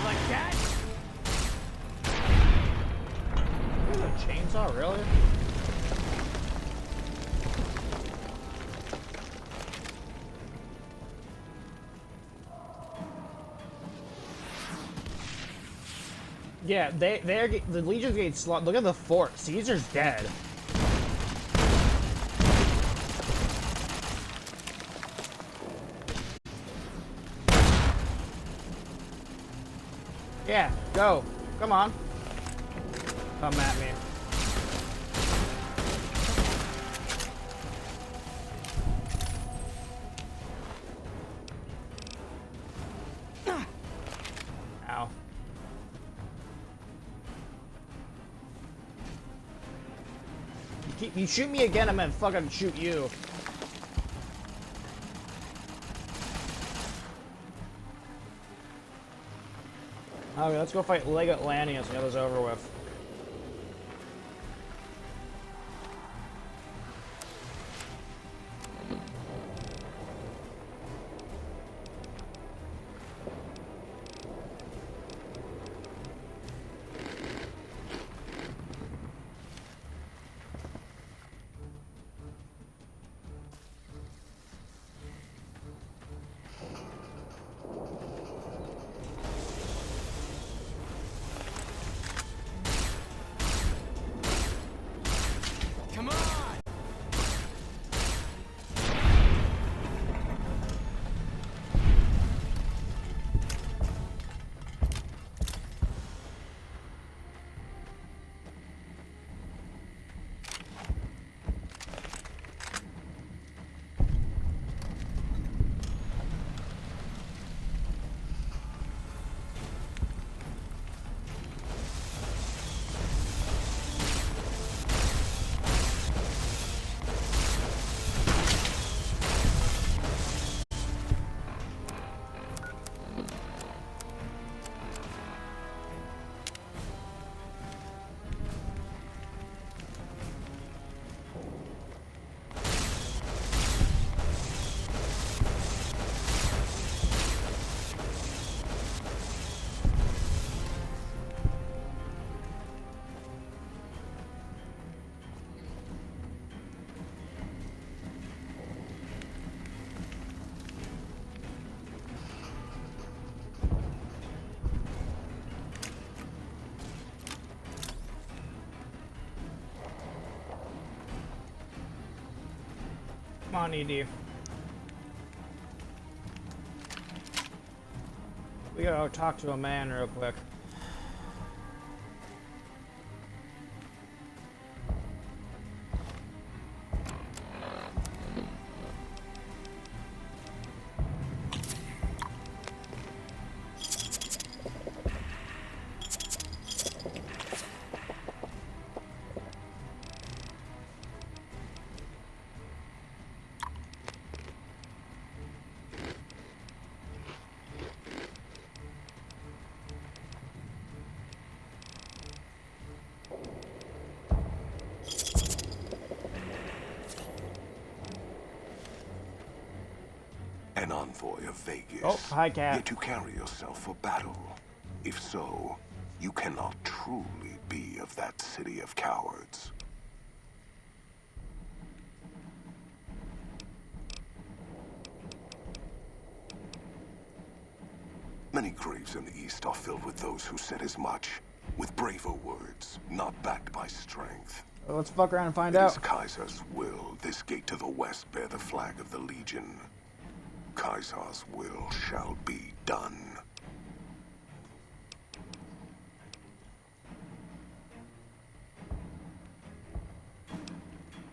Like that? There's a chainsaw, really? Yeah, the Legion's getting slaughtered. Look at the fort. Caesar's dead. Yeah, go. Come on. Come at me. Ow. You shoot me again, I'm gonna fucking shoot you. Okay, let's go fight Leg Atlanteus and get this over with. Come on! Come on, ED. We gotta go talk to a man real quick. An envoy of Vegas. Oh, hi, Cat. Yet you carry yourself for battle. If so, you cannot truly be of that city of cowards. Many graves in the East are filled with those who said as much, with braver words, not backed by strength. Well, let's fuck around and find It out. is Kaiser's will this gate to the west bear the flag of the Legion. Kaiser's will shall be done.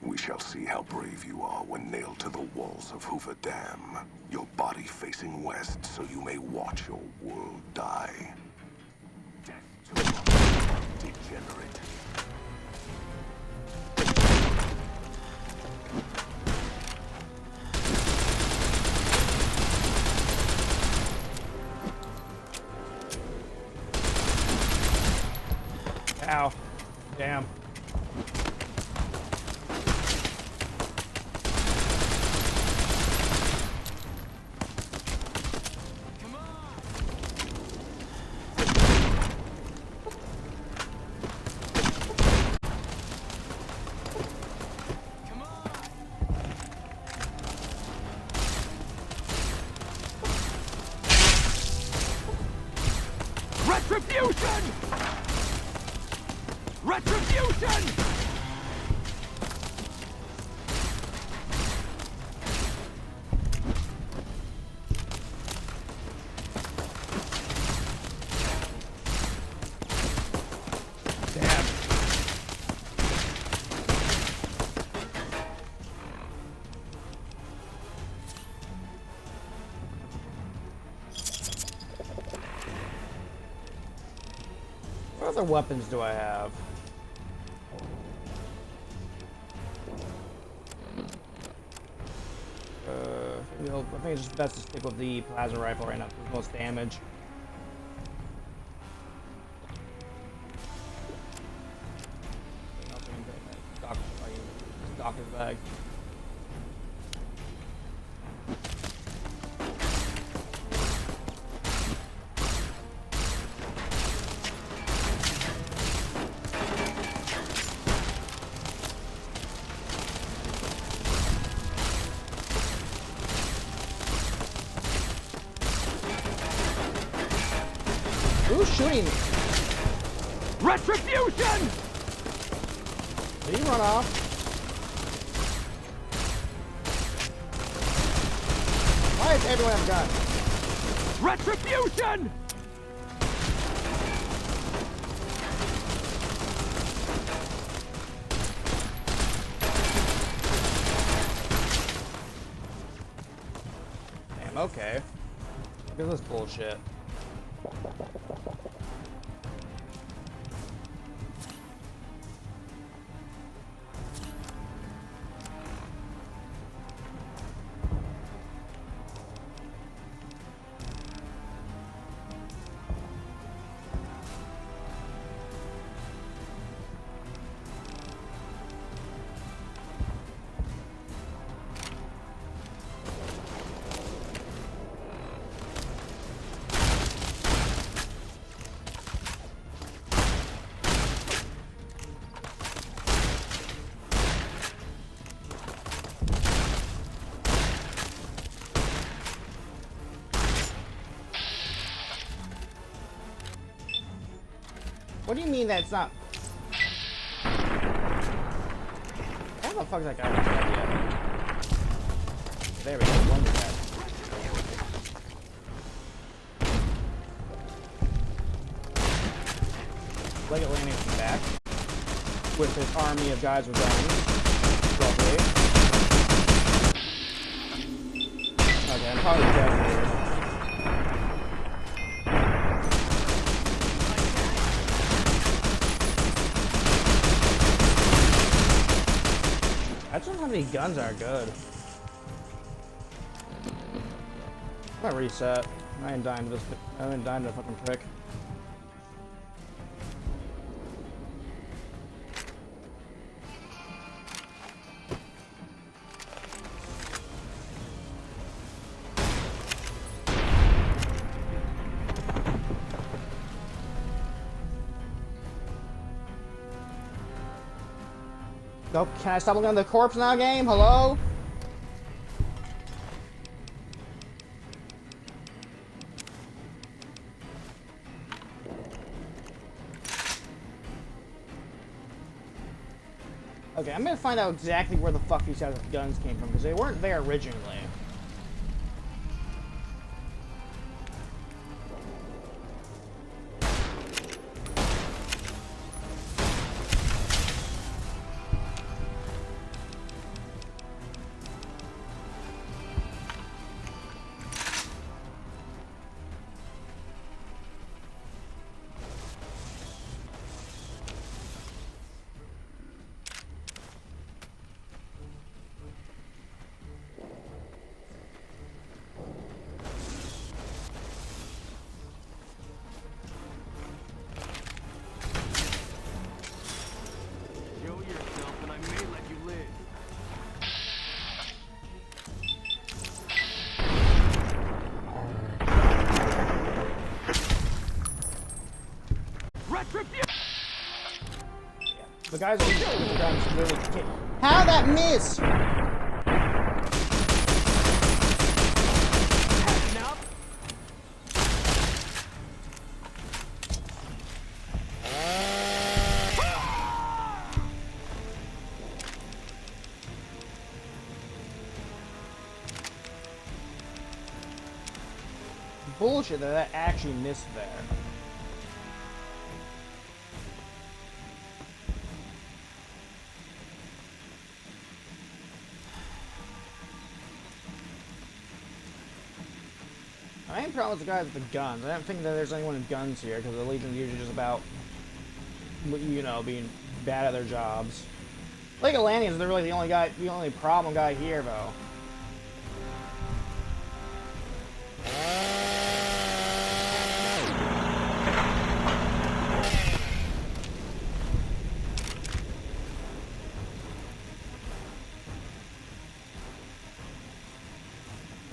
We shall see how brave you are when nailed to the walls of Hoover Dam, your body facing west so you may watch your world die. Death to degenerate. Ow. Damn. Retribution! Retribution! Damn. What other weapons do I have? I think it's just best to stick with the plasma rifle right now. It's the most damage. Doctor's bag. Who's shooting me? Retribution! Did he run off? Why does everyone have guns? Retribution! Damn, okay. Look at this bullshit. What do you mean that's not? How the fuck is that guy not dead yet? There we go, one dead. Leggett landing back with his army of guys with guns. Lovely. Okay, I'm probably dead here. I just don't have any guns that are good. I'm gonna reset. I ain't dying to this. I ain't dying to the fucking prick. Go, can I stop looking at the corpse now, game? Hello? Okay, I'm gonna find out exactly where the fuck these guys with guns came from, because they weren't there originally. The guys with the guns really can't. How that miss? Bullshit that actually missed there. My main problem is the guys with the guns. I don't think that there's anyone with guns here, because the Legion's usually just about, you know, being bad at their jobs. Lake Atlanteans, they're really the only problem guy here, though.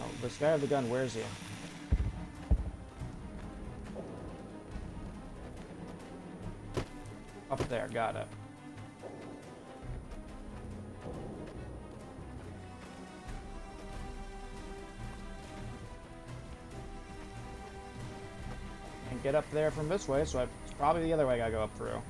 Oh, this guy with the gun, where is he? Up there, got it. And get up there from this way, so it's probably the other way I gotta go up through.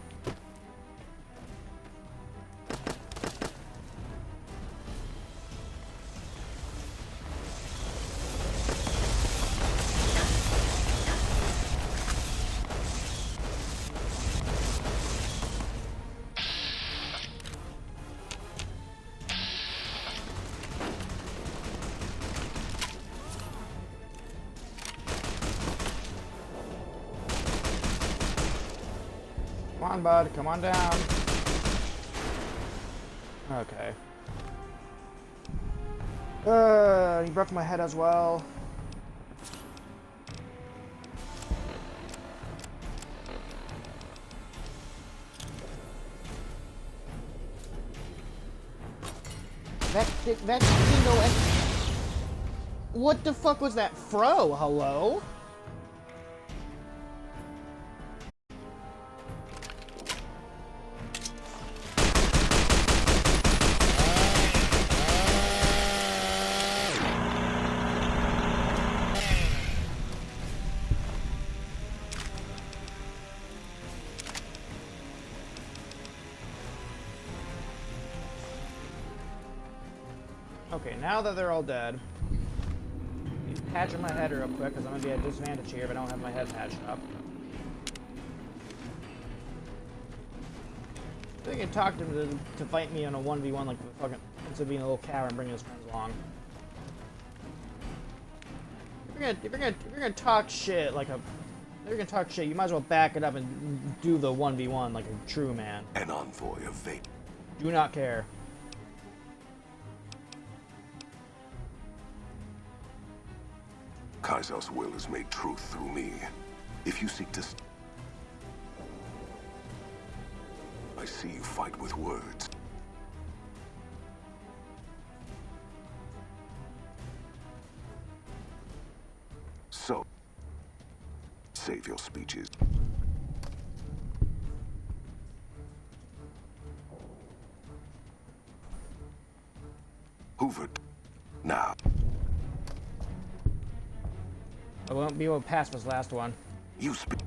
Come on, bud. Come on down. Okay. He broke my head as well. That single. What the fuck was that? Fro? Hello? Okay, now that they're all dead, he's patching my head real quick because I'm gonna be at a disadvantage here if I don't have my head patched up. I think I can talk to him to fight me on a 1v1 like fucking instead of being a little coward and bringing his friends along. If you're gonna talk shit like a, if you're gonna talk shit, you might as well back it up and do the 1v1 like a true man. An envoy of fate. Do not care. Kaiser's will is made truth through me. If you seek to... I see you fight with words. So, save your speeches. Now. I won't be able to pass this last one. You speak.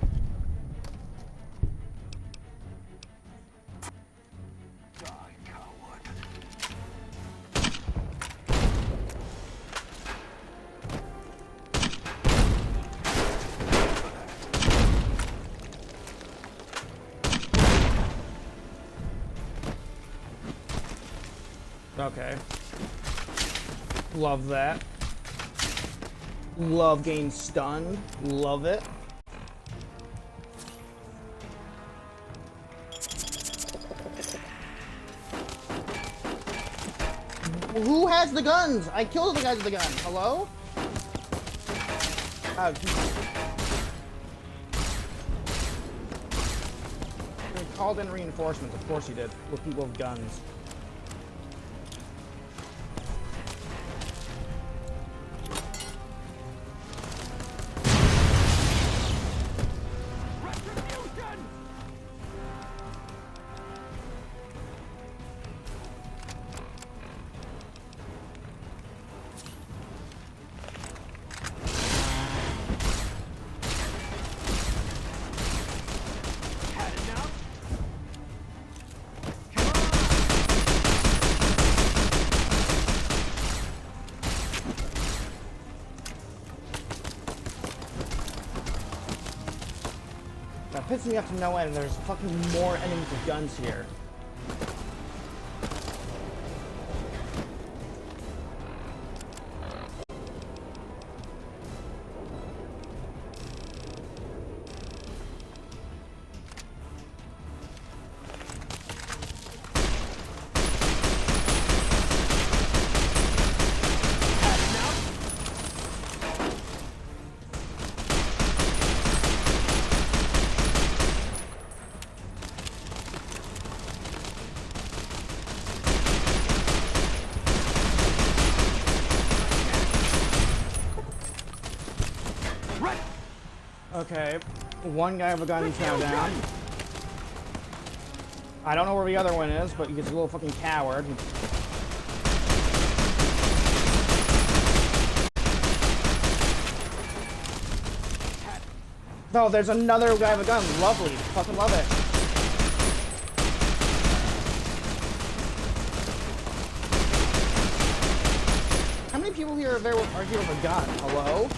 Okay. Love that. Love getting stunned. Love it. Who has the guns? I killed the guys with the guns. Hello? Oh, they called in reinforcements. Of course he did. With people with guns. That pisses me off to no end, and there's fucking more enemies with guns here. Okay, one guy with a gun is now down. I don't know where the other one is, but he's a little fucking coward. Oh, there's another guy with a gun. Lovely. Fucking love it. How many people here are here with a gun? Hello?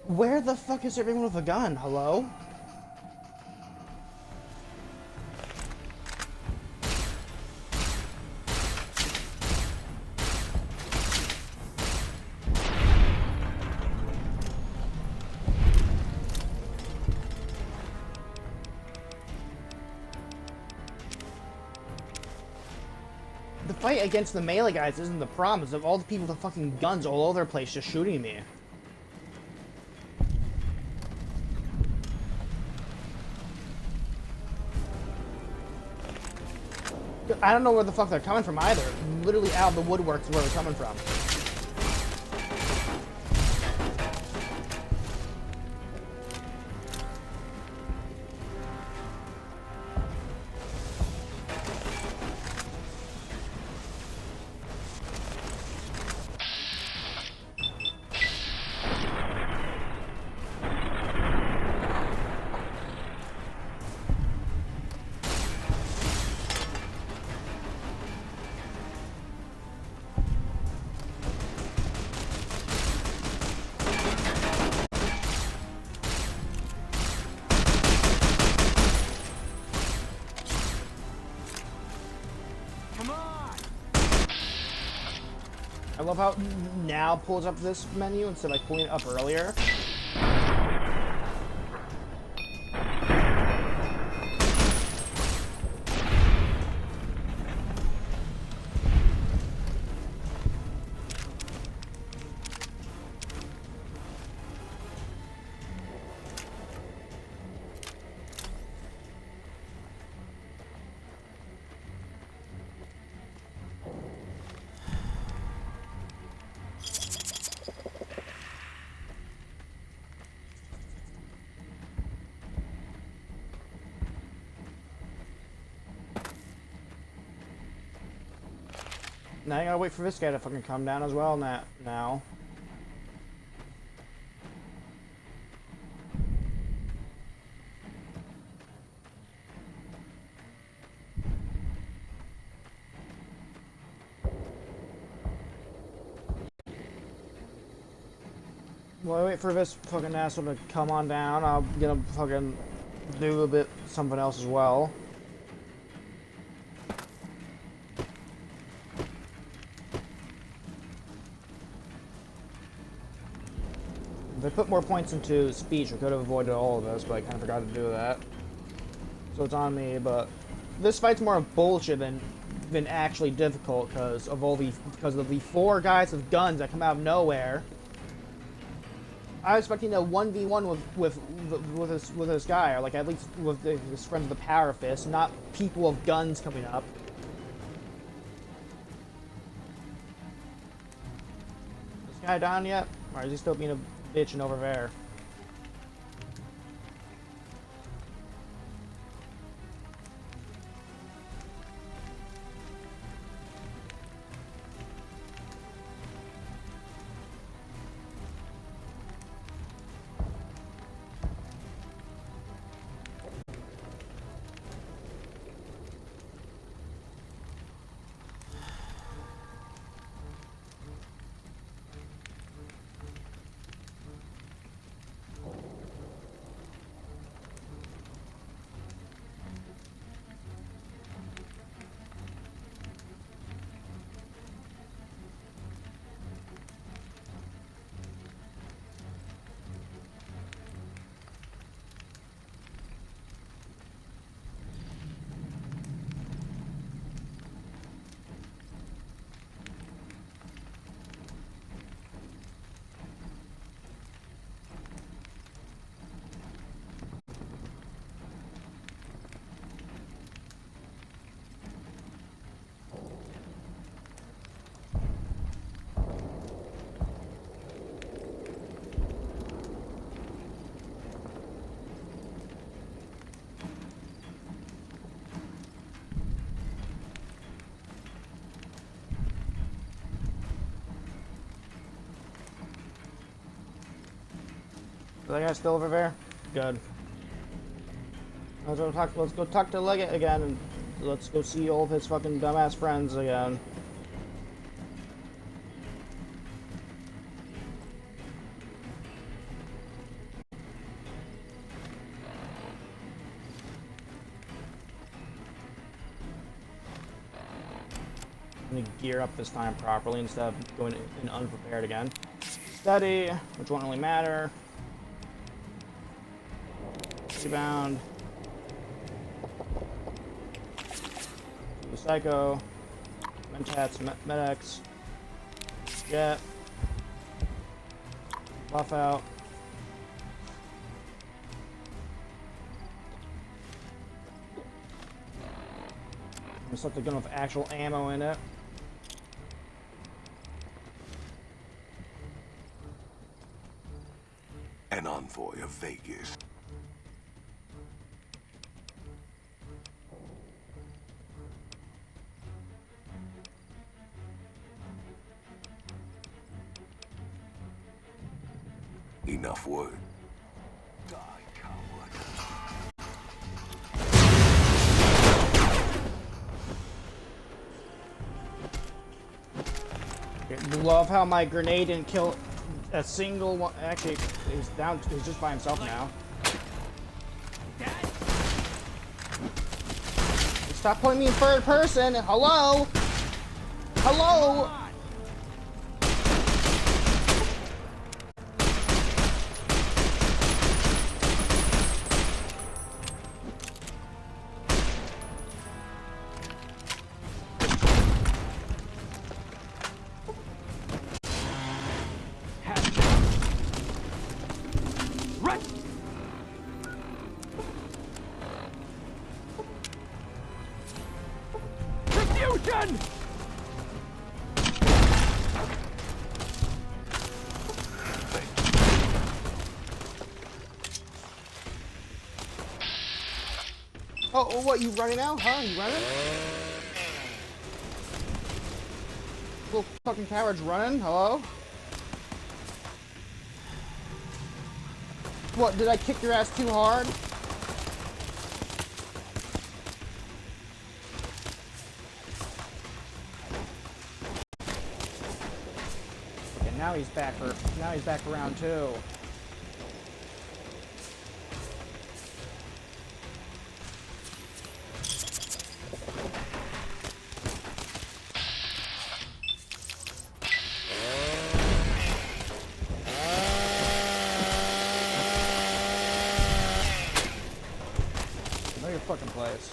Where the fuck is everyone with a gun? Hello? The fight against the melee guys isn't the problem, it's of all the people with fucking guns all over the place just shooting me. I don't know where the fuck they're coming from either. Literally out of the woodworks where they're coming from. I love how it now pulls up this menu instead of like pulling it up earlier. Now I gotta wait for this guy to fucking come down as well now. While I wait for this fucking asshole to come on down, I'm gonna fucking do a bit something else as well. If I put more points into speech, I could have avoided all of this, but I kind of forgot to do that. So it's on me, but this fight's more bullshit than actually difficult because of the 4 guys with guns that come out of nowhere. I was expecting a 1v1 with this guy, or like at least with his friends with the Power Fist, not people with guns coming up. Is this guy down yet? Or is he still being a bitch and over there? Is that guy still over there? Good. Let's go talk to Leggett again, and let's go see all of his fucking dumbass friends again. Let me gear up this time properly instead of going in unprepared again. Steady, which won't really matter. Bound. Psycho. Mentats, Medex. Jet. Buff out. I'm gonna select a gun with actual ammo in it. An envoy of Vegas. Enough word. Die, coward. Love how my grenade didn't kill a single one. Actually, he's down. He's just by himself now. Stop putting me in third person. Hello? Hello? Oh, what, you running now? Huh? You running? little fucking cowards running? Hello? What, did I kick your ass too hard? And now he's back for round 2. Know your fucking place.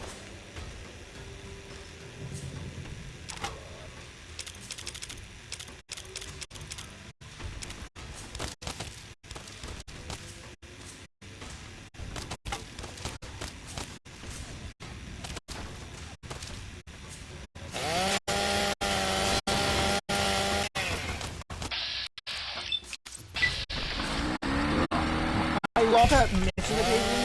I love that mission occasionally.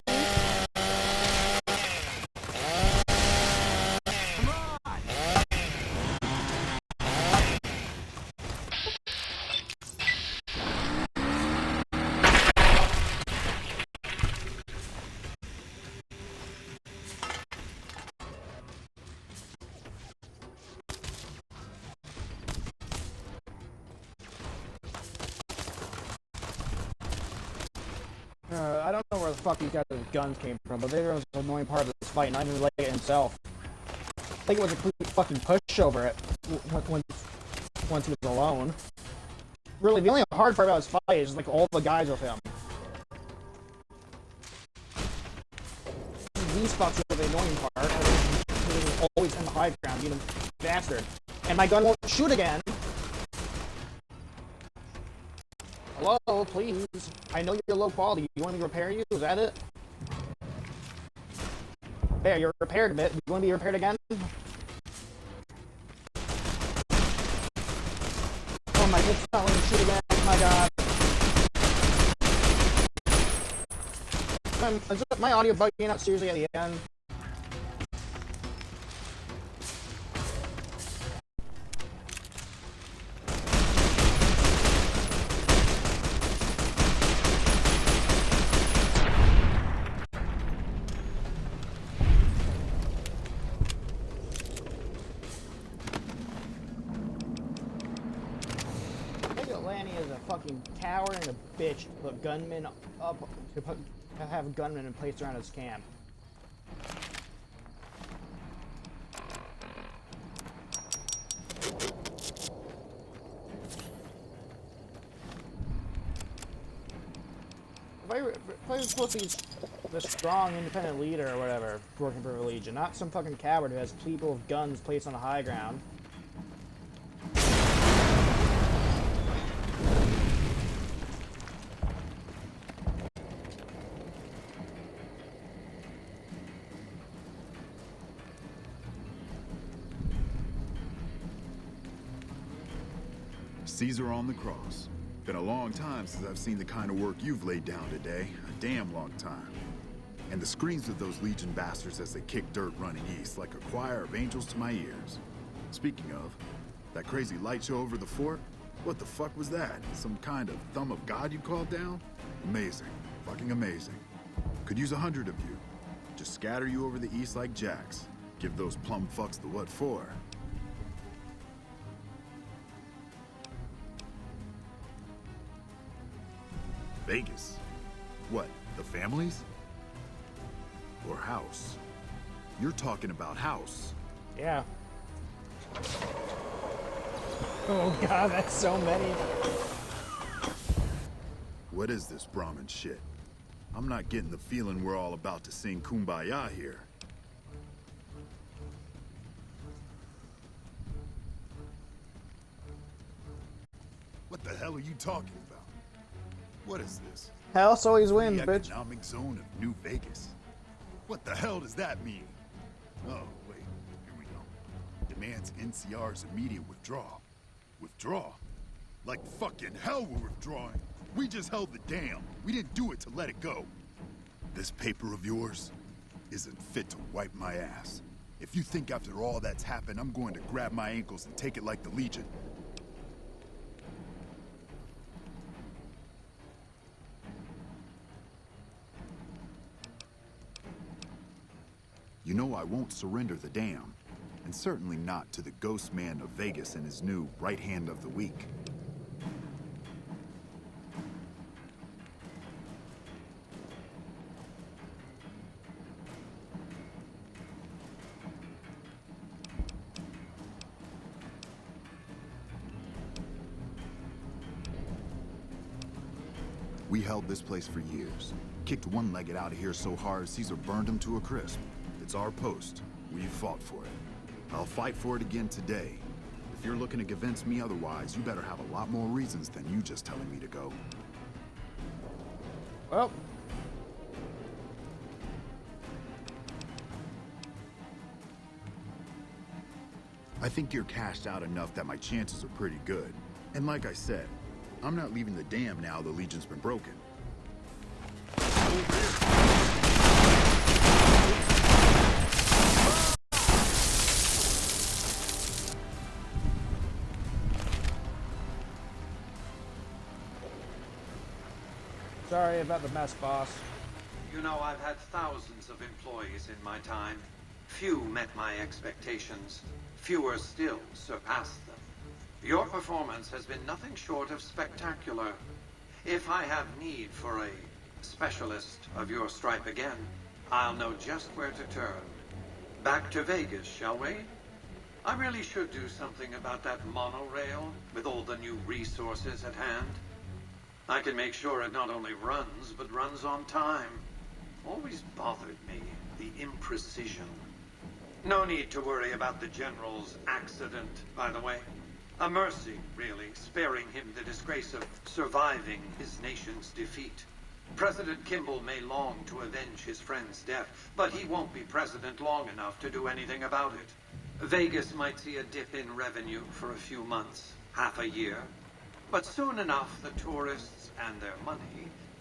I don't know where the fuck these guys with guns came from, but they were the annoying part of this fight, not even Leggett himself. I think it was a complete fucking pushover once he was alone. Really, the only hard part about his fight is like all the guys with him. These fucks are the annoying part. He was always in the high ground, being a bastard. And my gun won't shoot again! Hello, please. I know you're low quality. You want me to repair you? Is that it? There, you're repaired a bit. You want to be repaired again? Oh my, it's not letting me shoot again. Oh my god. Is my audio bugging out seriously at the end? Is a fucking coward and a bitch to put gunmen up to have gunmen in place around his camp. If I was supposed to be the strong, independent leader or whatever, working for a Legion, not some fucking coward who has people with guns placed on the high ground. Caesar on the cross. Been a long time since I've seen the kind of work you've laid down today. A damn long time. And the screams of those Legion bastards as they kick dirt running east like a choir of angels to my ears. Speaking of, that crazy light show over the fort? What the fuck was that? Some kind of thumb of God you called down? Amazing. Fucking amazing. Could use 100 of you. Just scatter you over the east like jacks. Give those plum fucks the what for. Vegas? What, the families? Or house? You're talking about house. Yeah. Oh god, that's so many. What is this Brahmin shit? I'm not getting the feeling we're all about to sing Kumbaya here. What the hell are you talking about? What is this? House always wins, the bitch. Economic zone of New Vegas. What the hell does that mean? Oh, wait. Here we go. Demands NCR's immediate withdrawal. Withdraw? Like fucking hell we're withdrawing. We just held the dam. We didn't do it to let it go. This paper of yours isn't fit to wipe my ass. If you think after all that's happened, I'm going to grab my ankles and take it like the Legion, You know I won't surrender the dam, and certainly not to the ghost man of Vegas and his new right hand of the week. We held this place for years. Kicked one-legged out of here so hard Caesar burned him to a crisp. It's our post. We fought for it. I'll fight for it again today. If you're looking to convince me otherwise, you better have a lot more reasons than you just telling me to go. Well. I think you're cashed out enough that my chances are pretty good. And like I said, I'm not leaving the dam now the Legion's been broken. Sorry about the mess, boss. You know, I've had thousands of employees in my time. Few met my expectations. Fewer still surpassed them. Your performance has been nothing short of spectacular. If I have need for a specialist of your stripe again, I'll know just where to turn. Back to Vegas, shall we? I really should do something about that monorail with all the new resources at hand. I can make sure it not only runs, but runs on time. Always bothered me, the imprecision. No need to worry about the General's accident, by the way. A mercy, really, sparing him the disgrace of surviving his nation's defeat. President Kimball may long to avenge his friend's death, but he won't be president long enough to do anything about it. Vegas might see a dip in revenue for a few months, half a year. But soon enough, the tourists and their money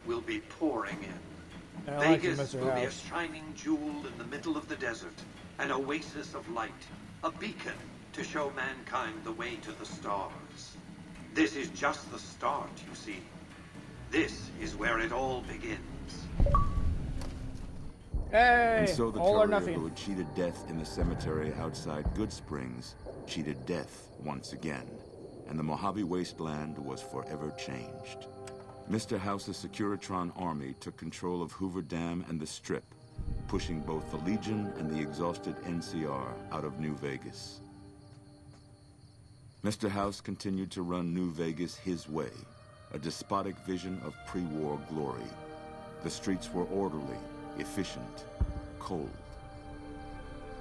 will be pouring in. Vegas will be a shining jewel in the middle of the desert, an oasis of light, a beacon to show mankind the way to the stars. This is just the start, you see. This is where it all begins. Hey, and so the all or courier nothing. who had cheated death in the cemetery outside Good Springs cheated death once again, and the Mojave Wasteland was forever changed. Mr. House's Securitron army took control of Hoover Dam and the Strip, pushing both the Legion and the exhausted NCR out of New Vegas. Mr. House continued to run New Vegas his way, a despotic vision of pre-war glory. The streets were orderly, efficient, cold.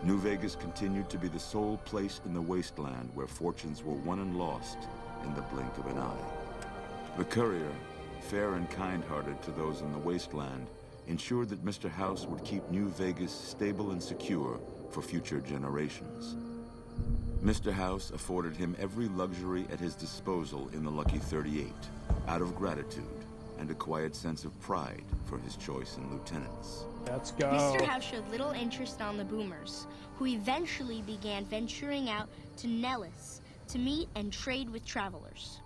New Vegas continued to be the sole place in the wasteland where fortunes were won and lost in the blink of an eye. The courier, fair and kind-hearted to those in the wasteland, ensured that Mr. House would keep New Vegas stable and secure for future generations. Mr. House afforded him every luxury at his disposal in the Lucky 38, out of gratitude and a quiet sense of pride for his choice in lieutenants. Let's go. Mr. House showed little interest on the boomers, who eventually began venturing out to Nellis to meet and trade with travelers.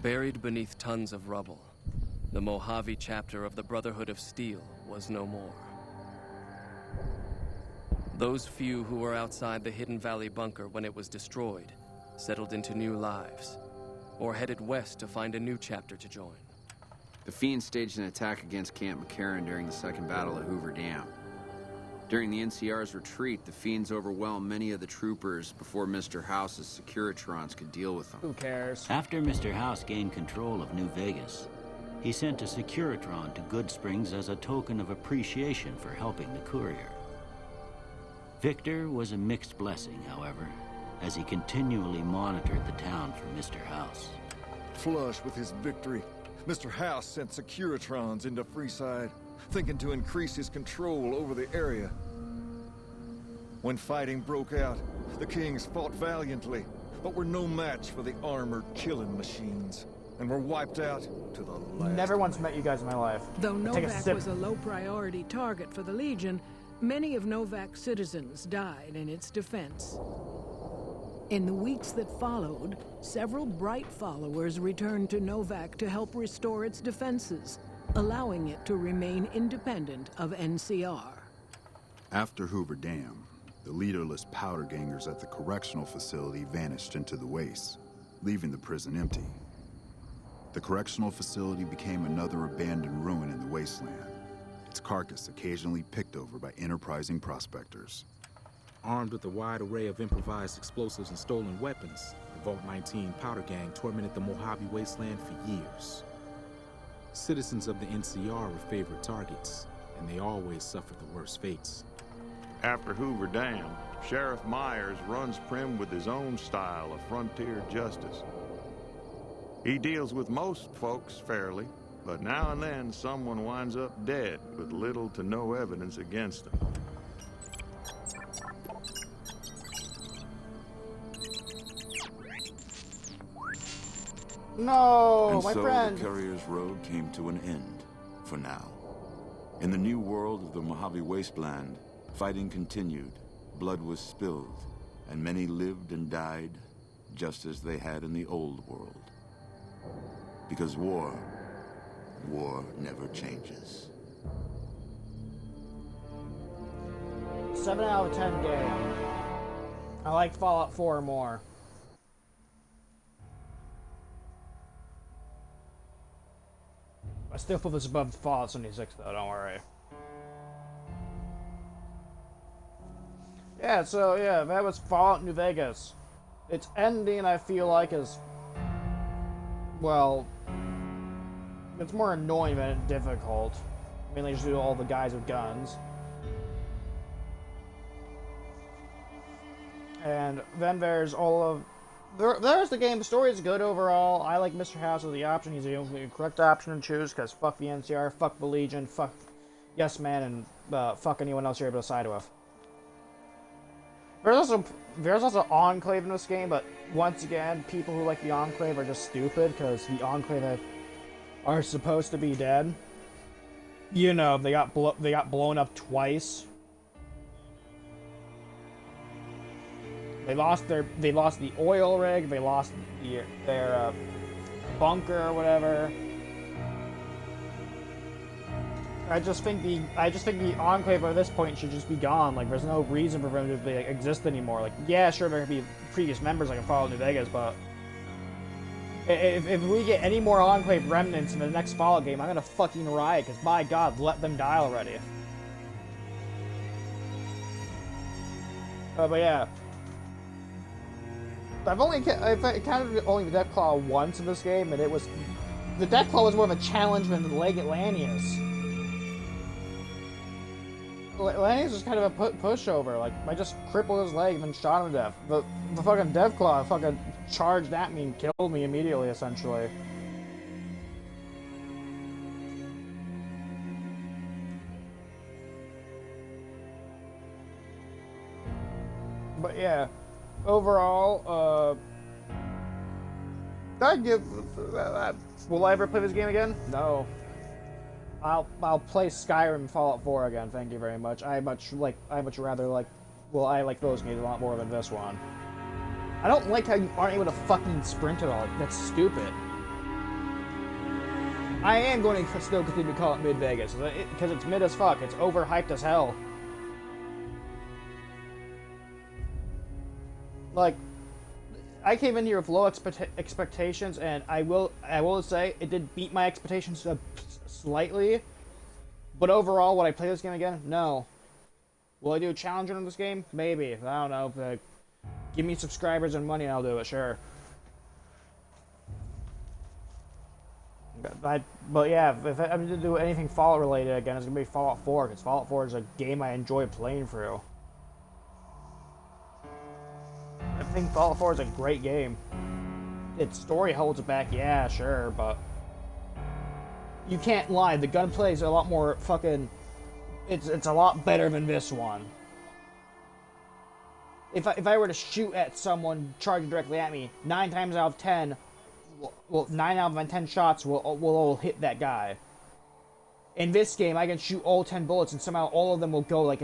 Buried beneath tons of rubble, the Mojave chapter of the Brotherhood of Steel was no more. Those few who were outside the Hidden Valley bunker when it was destroyed settled into new lives, or headed west to find a new chapter to join. The Fiends staged an attack against Camp McCarran during the Second Battle of Hoover Dam. During the NCR's retreat, the Fiends overwhelmed many of the troopers before Mr. House's Securitrons could deal with them. Who cares? After Mr. House gained control of New Vegas, he sent a Securitron to Good Springs as a token of appreciation for helping the courier. Victor was a mixed blessing, however, as he continually monitored the town for Mr. House. Flush with his victory, Mr. House sent Securitrons into Freeside, thinking to increase his control over the area. When fighting broke out, the Kings fought valiantly, but were no match for the armored killing machines, and were wiped out to the last. Never once met you guys in my life. Though Take a Novak sip. was a low-priority target for the Legion, many of Novak's citizens died in its defense. In the weeks that followed, several bright followers returned to Novak to help restore its defenses, allowing it to remain independent of NCR. After Hoover Dam, the leaderless powder gangers at the correctional facility vanished into the wastes, leaving the prison empty. The correctional facility became another abandoned ruin in the wasteland, its carcass occasionally picked over by enterprising prospectors. Armed with a wide array of improvised explosives and stolen weapons, the Vault 19 powder gang tormented the Mojave wasteland for years. Citizens of the NCR were favored targets, and they always suffered the worst fates. After Hoover Dam, Sheriff Myers runs Prim with his own style of frontier justice. He deals with most folks fairly, but now and then someone winds up dead with little to no evidence against them. No, and my so friend. The Courier's Road came to an end, for now. In the new world of the Mojave Wasteland, fighting continued, blood was spilled, and many lived and died just as they had in the old world. Because war never changes. 7 out of 10 game. I like Fallout 4 more. I still put this above Fallout 76 though, don't worry. Yeah, so yeah, that was Fallout New Vegas. Its ending, I feel like, is, well, it's more annoying than difficult. Mainly just due to all the guys with guns. And then there's all of... There's the game. The story is good overall. I like Mr. House as the option. He's the only correct option to choose, because fuck the NCR, fuck the Legion, fuck Yes Man, and fuck anyone else you're able to side with. There's also Enclave in this game, but once again, people who like the Enclave are just stupid, because the Enclave are supposed to be dead. You know, they got blown up twice. They lost the oil rig. They lost their bunker or whatever. I just think the Enclave at this point should just be gone. Like, there's no reason for them to exist anymore. Like, yeah, sure, there could be previous members like in Fallout New Vegas, but if we get any more Enclave remnants in the next Fallout game, I'm gonna fucking riot. Because my God, let them die already. But yeah. I've encountered only the Deathclaw once in this game, and the Deathclaw was more of a challenge than Lanius. Lanius was kind of a pushover. Like, I just crippled his leg and then shot him to death. The fucking Deathclaw fucking charged at me and killed me immediately, essentially. But yeah. Overall, will I ever play this game again? No. I'll play Skyrim and Fallout 4 again. Thank you very much. I like those games a lot more than this one. I don't like how you aren't able to fucking sprint at all. That's stupid. I am going to still continue to call it Mid Vegas because it's mid as fuck. It's overhyped as hell. Like, I came in here with low expectations, and I will say it did beat my expectations slightly. But overall, would I play this game again? No. Will I do a challenge on this game? Maybe. I don't know. Give me subscribers and money, and I'll do it. Sure. But yeah, if I'm to do anything Fallout related again, it's gonna be Fallout 4, because Fallout 4 is a game I enjoy playing through. I think Fallout 4 is a great game. Its story holds it back, yeah, sure, but you can't lie. The gunplay is a lot more fucking. It's a lot better than this one. If I were to shoot at someone charging directly at me, 9 times out of 10, well, 9 out of 10 shots will all hit that guy. In this game, I can shoot all 10 bullets, and somehow all of them will go like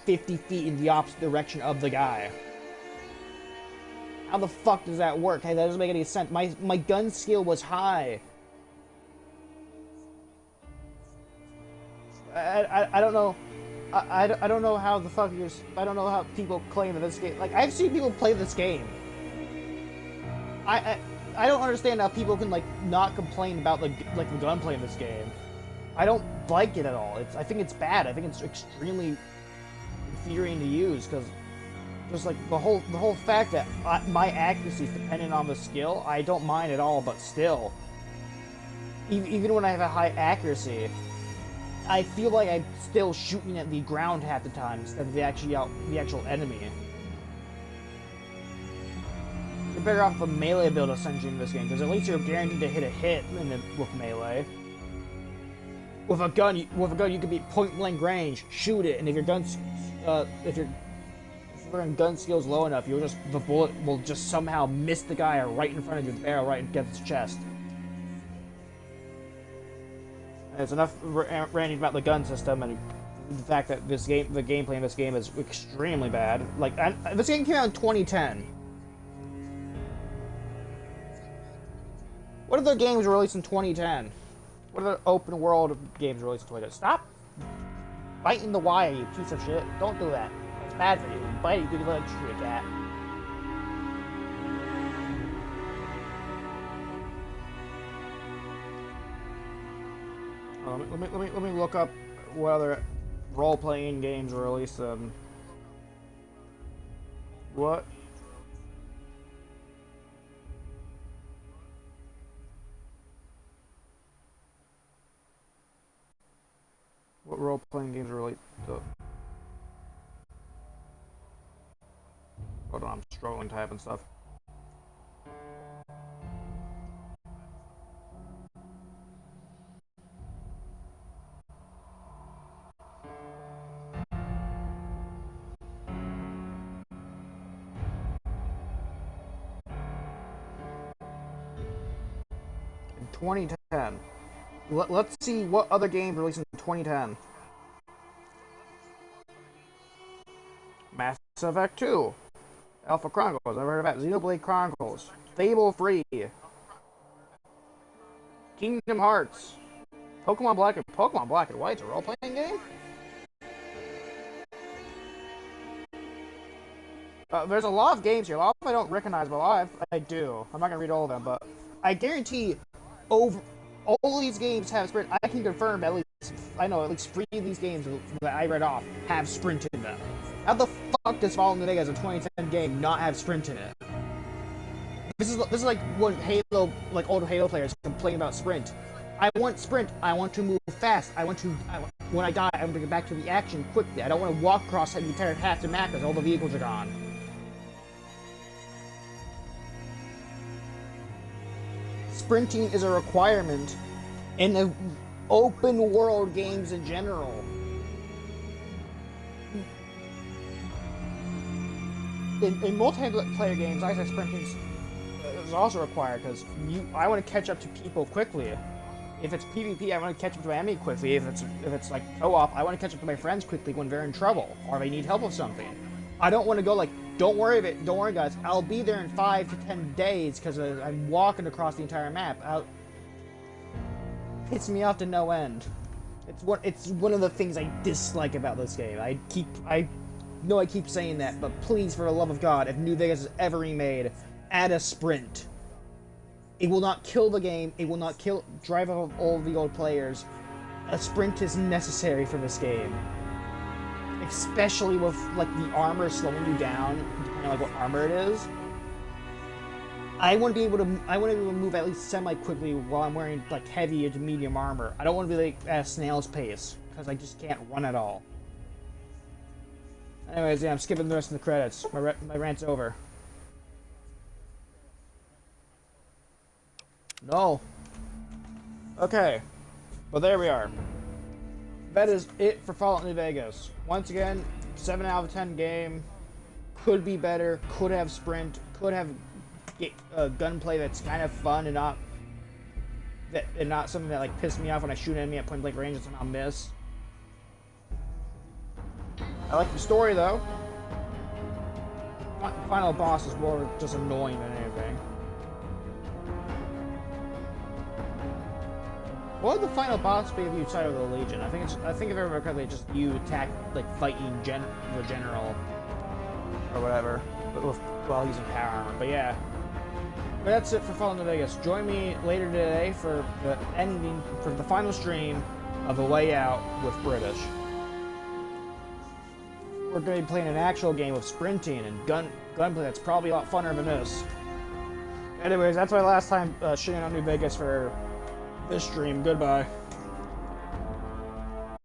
50 feet in the opposite direction of the guy. How the fuck does that work? Hey, that doesn't make any sense. My gun skill was high. I don't know. I don't know how the fuck I don't know how people claim that this game. Like, I've seen people play this game. I don't understand how people can, like, not complain about the gunplay in this game. I don't like it at all. I think it's bad. I think it's extremely infuriating to use, because just like the whole fact that my accuracy is dependent on the skill, I don't mind at all. But still, even when I have a high accuracy, I feel like I'm still shooting at the ground half the time instead of the actual enemy. You're better off with a melee build essentially in this game, because at least you're guaranteed to hit a hit with melee. With a gun, you can be point blank range, shoot it, and if your gun's if your gun skill's low enough, the bullet will just somehow miss the guy right in front of you, the barrel right against his chest. And it's enough ranting about the gun system and the fact that the gameplay in this game is extremely bad. Like, this game came out in 2010. What other games released in 2010? What other open world games released in 2010? Stop biting the wire, you piece of shit. Don't do that. It's bad for you. You bite it, you could let it shoot a cat. Let me look up what other role-playing games were released. What? What role-playing games are released? Hold on, I'm struggling typing stuff. In 2010. Let's see what other games released in 2010. Mass Effect 2. Alpha Chronicles, I've heard about Xenoblade Chronicles. Fable 3. Kingdom Hearts. Pokemon Black and White's a role-playing game? There's a lot of games here. A lot of them I don't recognize, but a lot I do. I'm not going to read all of them, but I guarantee all these games have sprint. I can confirm at least 3 of these games that I read off have sprint in them. How the fuck does Fallout New Vegas, a 2010 game, not have sprint in it? This is like what Halo, like old Halo players complain about sprint. I want sprint. I want to move fast. When I die, I want to get back to the action quickly. I don't want to walk across the entire path to map because all the vehicles are gone. Sprinting is a requirement in the open world games in general. In multiplayer games, I say sprinting is also required because I want to catch up to people quickly. If it's PvP, I want to catch up to my enemy quickly. If it's like co-op, I want to catch up to my friends quickly when they're in trouble or they need help with something. I don't want to go like, don't worry guys, I'll be there in 5 to 10 days because I'm walking across the entire map. Pisses me off to no end. It's one of the things I dislike about this game. I know I keep saying that, but please, for the love of God, if New Vegas is ever remade, add a sprint. It will not kill the game. It will not drive off all the old players. A sprint is necessary for this game. Especially with like the armor slowing you down, depending on like what armor it is. I want to be able to move at least semi-quickly while I'm wearing like heavy to medium armor. I don't want to be like at a snail's pace, because I just can't run at all. Anyways, yeah, I'm skipping the rest of the credits. My rant's over. No. Okay. Well, there we are. That is it for Fallout New Vegas. Once again, 7 out of 10 game. Could be better. Could have sprint. Could have gunplay that's kind of fun and not something that like pissed me off when I shoot an enemy at point blank range and somehow miss. I like the story though. The final boss is more just annoying than anything. What would the final boss be if you side with the Legion? I think if I remember correctly, it's just you attack, like, fighting the general or whatever, but while using power armor. But yeah, but that's it for Fallout New Vegas. Join me later today for the final stream of A Way Out with British. We're going to be playing an actual game of sprinting and gunplay that's probably a lot funner than this. Anyways, that's my last time shooting on New Vegas for this stream. Goodbye.